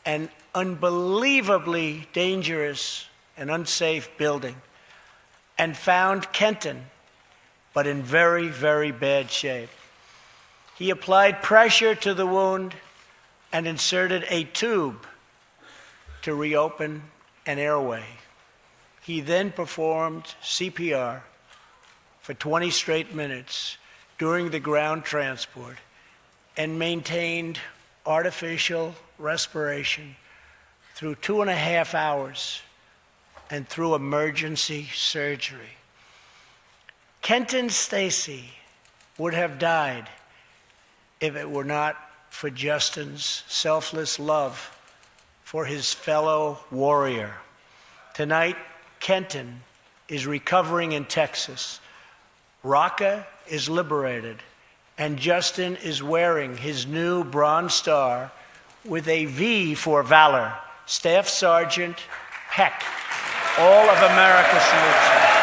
and unbelievably dangerous and unsafe building and found Kenton, but in very, very bad shape. He applied pressure to the wound and inserted a tube to reopen an airway. He then performed CPR for 20 straight minutes during the ground transport and maintained artificial respiration through 2.5 hours and through emergency surgery. Kenton Stacy would have died if it were not for Justin's selfless love for his fellow warrior. Tonight, Kenton is recovering in Texas. Raqqa is liberated, and Justin is wearing his new Bronze Star with a V for valor. Staff Sergeant Peck, all of America salutes you.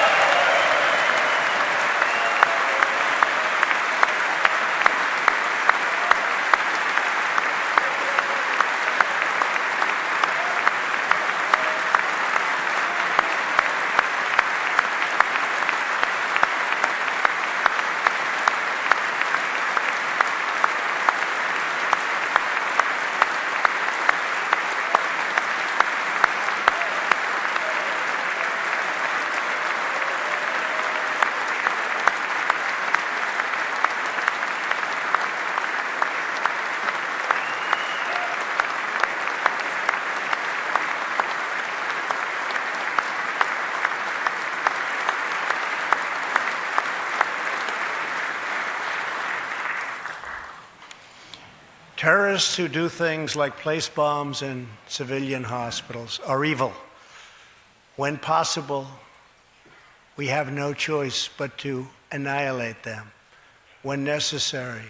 Terrorists who do things like place bombs in civilian hospitals are evil. When possible, we have no choice but to annihilate them. When necessary,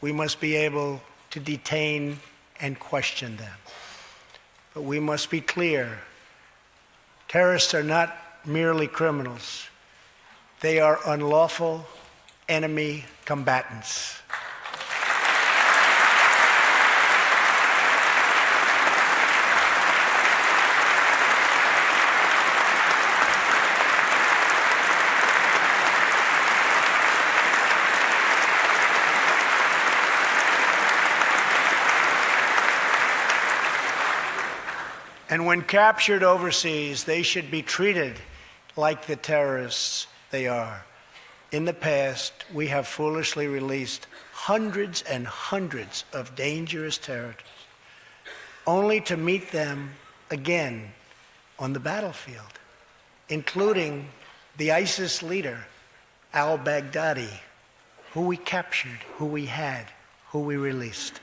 we must be able to detain and question them. But we must be clear, terrorists are not merely criminals. They are unlawful enemy combatants. And when captured overseas, they should be treated like the terrorists they are. In the past, we have foolishly released hundreds and hundreds of dangerous terrorists, only to meet them again on the battlefield, including the ISIS leader, al-Baghdadi, who we captured, who we had, who we released.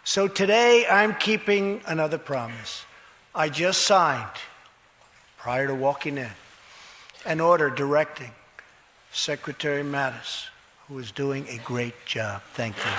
So today, I'm keeping another promise. I just signed, prior to walking in, an order directing Secretary Mattis, who is doing a great job. Thank you.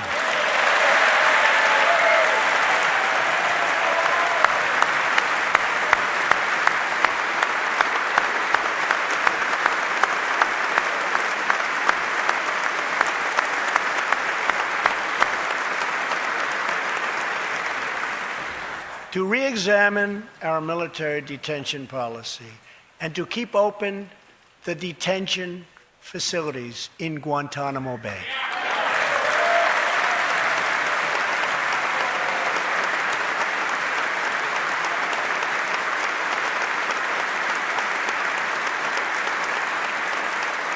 To re-examine our military detention policy and to keep open the detention facilities in Guantanamo Bay.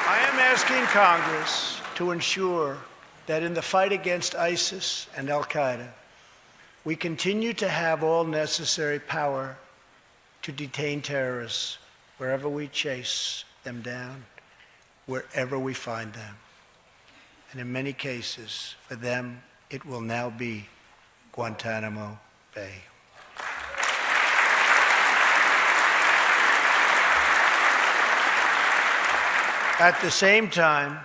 I am asking Congress to ensure that in the fight against ISIS and al-Qaeda, we continue to have all necessary power to detain terrorists wherever we chase them down, wherever we find them. And in many cases, for them, it will now be Guantanamo Bay. At the same time,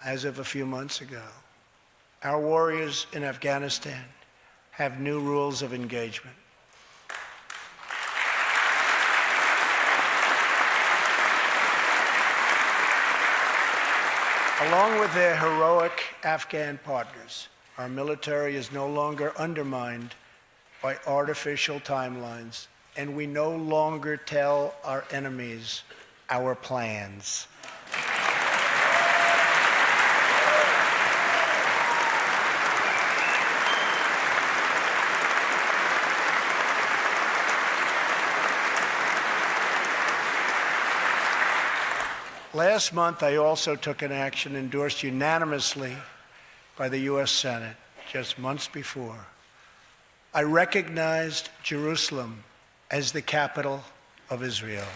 as of a few months ago, our warriors in Afghanistan have new rules of engagement. Along with their heroic Afghan partners, our military is no longer undermined by artificial timelines, and we no longer tell our enemies our plans. Last month, I also took an action endorsed unanimously by the U.S. Senate just months before. I recognized Jerusalem as the capital of Israel.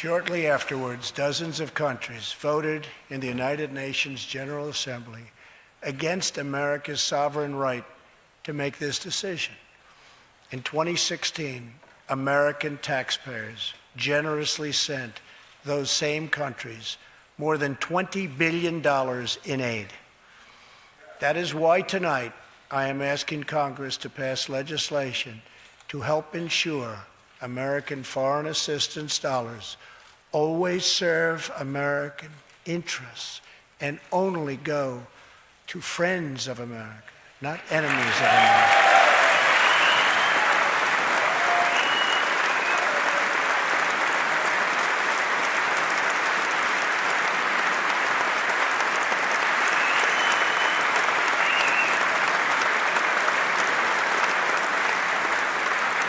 Shortly afterwards, dozens of countries voted in the United Nations General Assembly against America's sovereign right to make this decision. In 2016, American taxpayers generously sent those same countries more than $20 billion in aid. That is why tonight I am asking Congress to pass legislation to help ensure American foreign assistance dollars always serve American interests and only go to friends of America, not enemies of America.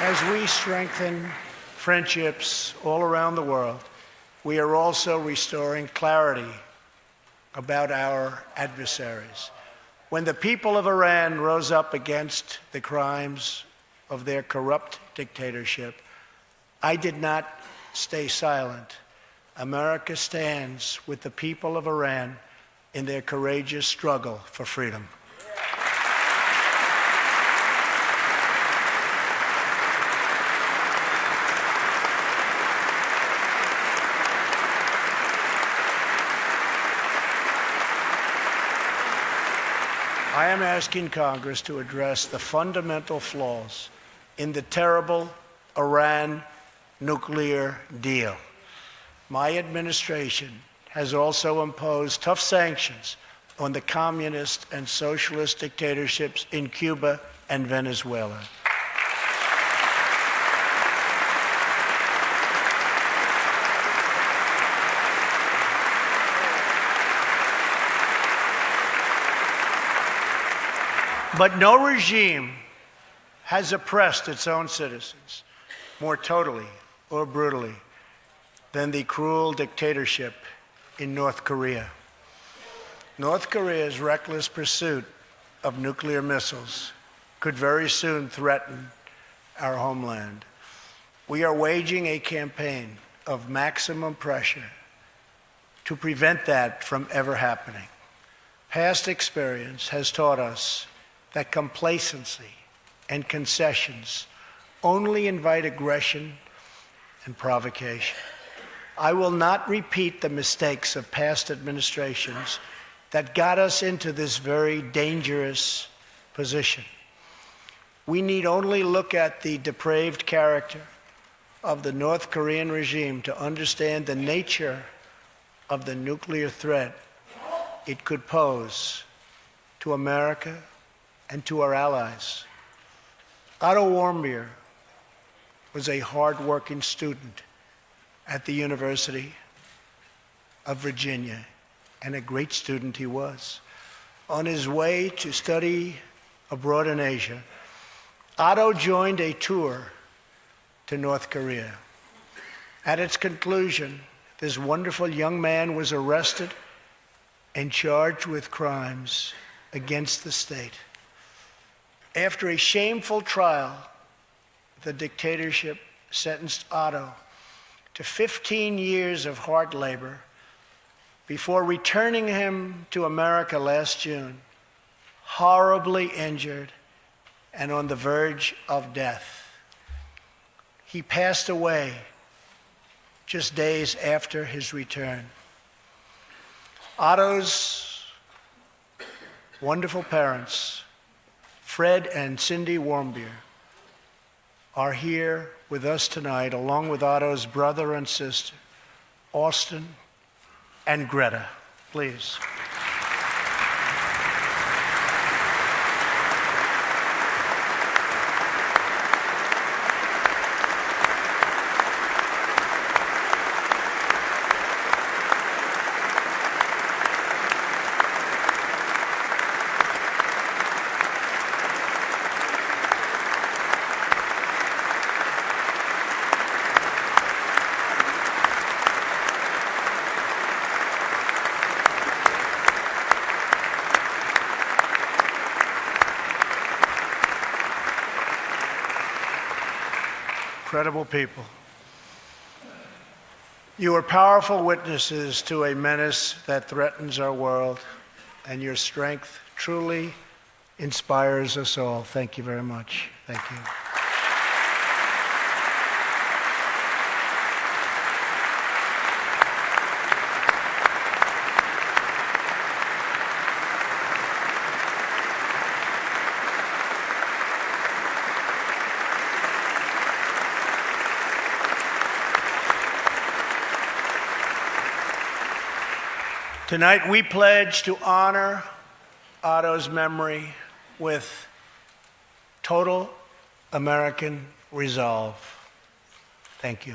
As we strengthen friendships all around the world, we are also restoring clarity about our adversaries. When the people of Iran rose up against the crimes of their corrupt dictatorship, I did not stay silent. America stands with the people of Iran in their courageous struggle for freedom. I am asking Congress to address the fundamental flaws in the terrible Iran nuclear deal. My administration has also imposed tough sanctions on the communist and socialist dictatorships in Cuba and Venezuela. But no regime has oppressed its own citizens more totally or brutally than the cruel dictatorship in North Korea. North Korea's reckless pursuit of nuclear missiles could very soon threaten our homeland. We are waging a campaign of maximum pressure to prevent that from ever happening. Past experience has taught us that complacency and concessions only invite aggression and provocation. I will not repeat the mistakes of past administrations that got us into this very dangerous position. We need only look at the depraved character of the North Korean regime to understand the nature of the nuclear threat it could pose to America and to our allies. Otto Warmbier was a hard-working student at the University of Virginia, and a great student he was. On his way to study abroad in Asia, Otto joined a tour to North Korea. At its conclusion, this wonderful young man was arrested and charged with crimes against the state. After a shameful trial, the dictatorship sentenced Otto to 15 years of hard labor before returning him to America last June, horribly injured and on the verge of death. He passed away just days after his return. Otto's wonderful parents, Fred and Cindy Warmbier, are here with us tonight, along with Otto's brother and sister, Austin and Greta. Please. incredible people. You are powerful witnesses to a menace that threatens our world, and your strength truly inspires us all. Thank you very much. Thank you. Tonight, we pledge to honor Otto's memory with total American resolve. Thank you.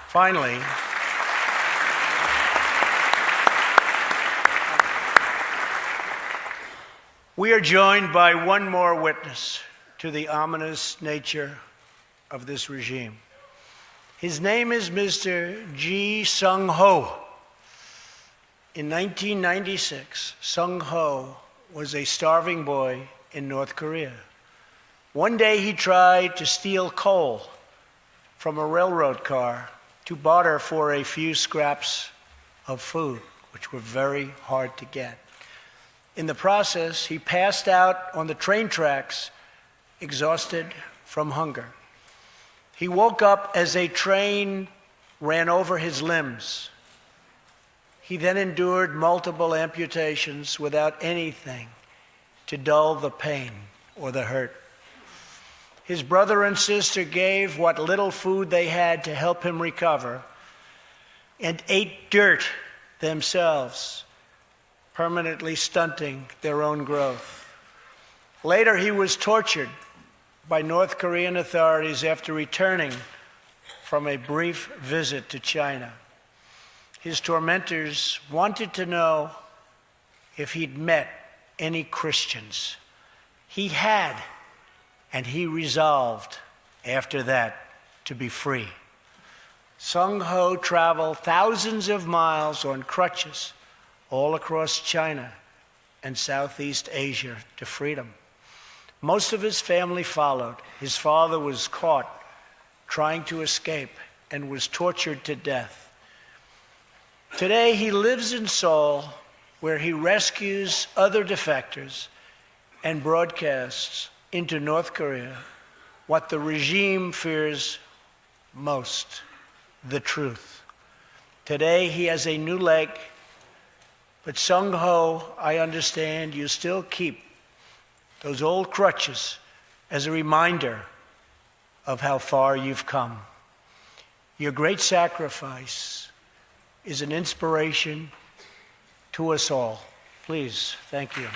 Finally, we are joined by one more witness to the ominous nature of this regime. His name is Mr. Ji Sung-ho. In 1996, Sung-ho was a starving boy in North Korea. One day he tried to steal coal from a railroad car to barter for a few scraps of food, which were very hard to get. In the process, he passed out on the train tracks, exhausted from hunger. He woke up as a train ran over his limbs. He then endured multiple amputations without anything to dull the pain or the hurt. His brother and sister gave what little food they had to help him recover and ate dirt themselves, permanently stunting their own growth. Later, he was tortured by North Korean authorities after returning from a brief visit to China. His tormentors wanted to know if he'd met any Christians. He had, and he resolved after that to be free. Sung-ho traveled thousands of miles on crutches all across China and Southeast Asia to freedom. Most of his family followed. His father was caught trying to escape and was tortured to death. Today, he lives in Seoul, where he rescues other defectors and broadcasts into North Korea what the regime fears most, the truth. Today, he has a new leg, but Sung-ho, I understand you still keep those old crutches as a reminder of how far you've come. Your great sacrifice is an inspiration to us all. Please, thank you.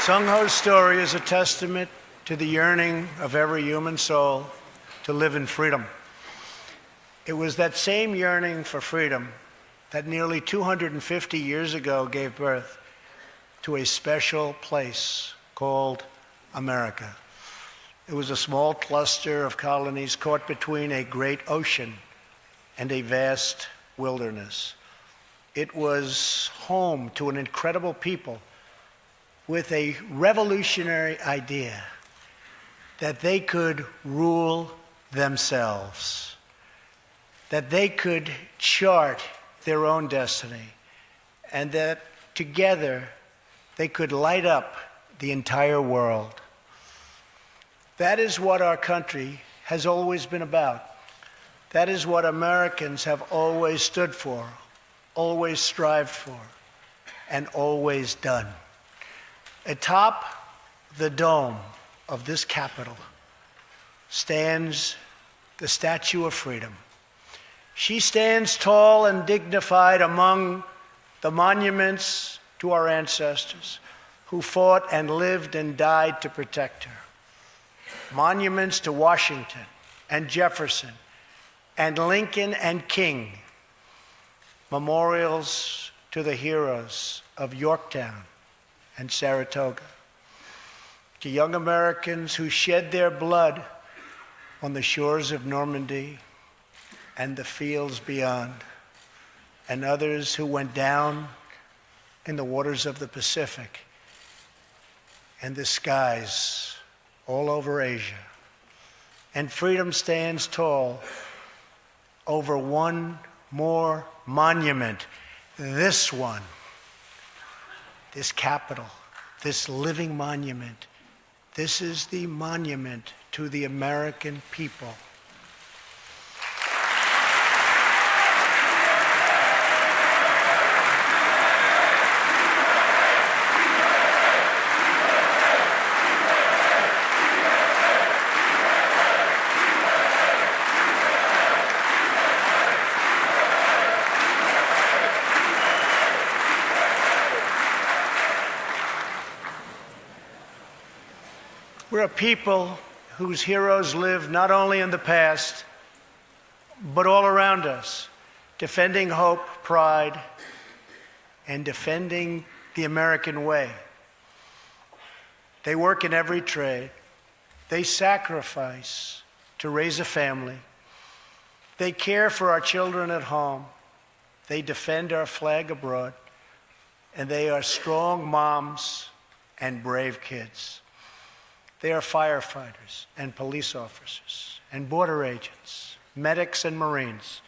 Sung-ho's story is a testament to the yearning of every human soul to live in freedom. It was that same yearning for freedom that nearly 250 years ago gave birth to a special place called America. It was a small cluster of colonies caught between a great ocean and a vast wilderness. It was home to an incredible people with a revolutionary idea that they could rule themselves, that they could chart their own destiny, and that together they could light up the entire world. That is what our country has always been about. That is what Americans have always stood for, always strived for, and always done. Atop the dome of this Capitol stands the Statue of Freedom. She stands tall and dignified among the monuments to our ancestors who fought and lived and died to protect her. Monuments to Washington and Jefferson and Lincoln and King. Memorials to the heroes of Yorktown and Saratoga. To young Americans who shed their blood on the shores of Normandy and the fields beyond, and others who went down in the waters of the Pacific and the skies all over Asia. And freedom stands tall over one more monument, this one, this Capitol, this living monument. This is the monument to the American people. We're a people whose heroes live not only in the past, but all around us, defending hope, pride, and defending the American way. They work in every trade. They sacrifice to raise a family. They care for our children at home. They defend our flag abroad. And they are strong moms and brave kids. They are firefighters and police officers and border agents, medics and Marines.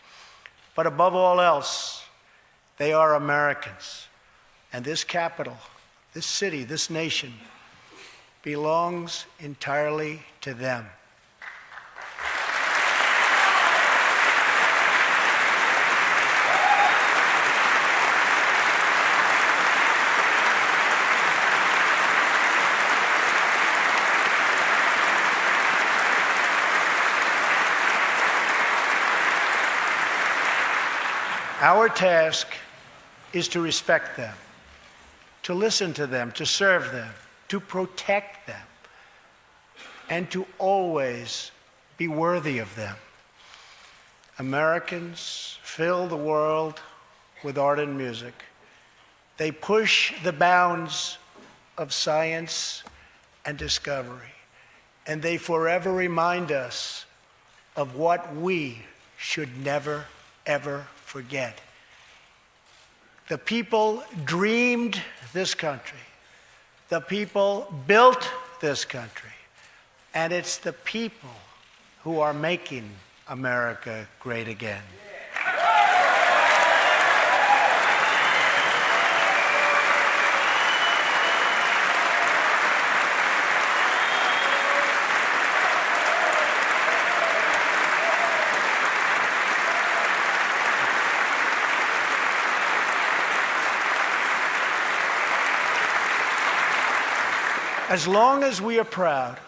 But above all else, they are Americans. And this capital, this city, this nation belongs entirely to them. Our task is to respect them, to listen to them, to serve them, to protect them, and to always be worthy of them. Americans fill the world with art and music. They push the bounds of science and discovery, and they forever remind us of what we should never, ever forget. The people dreamed this country. The people built this country. And it's the people who are making America great again. As long as we are proud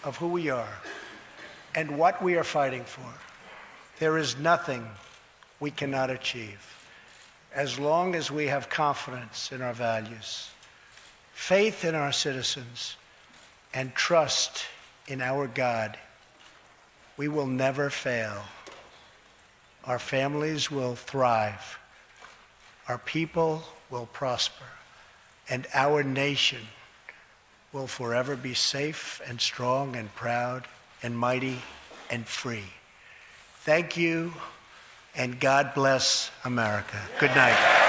of who we are and what we are fighting for, there is nothing we cannot achieve. As long as we have confidence in our values, faith in our citizens, and trust in our God, we will never fail. Our families will thrive. Our people will prosper. And our nation will forever be safe and strong and proud and mighty and free. Thank you, and God bless America. Good night.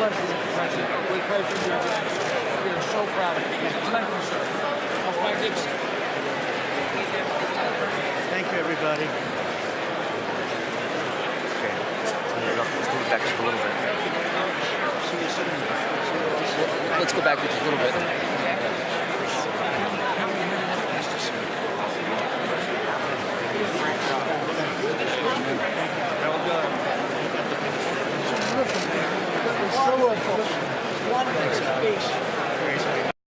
pleasure, Mr. President. Great pleasure to you. We are so proud of you. Thank you, sir. Thank you, everybody. Okay. Let's move back just a little bit. Let's go back just a little bit.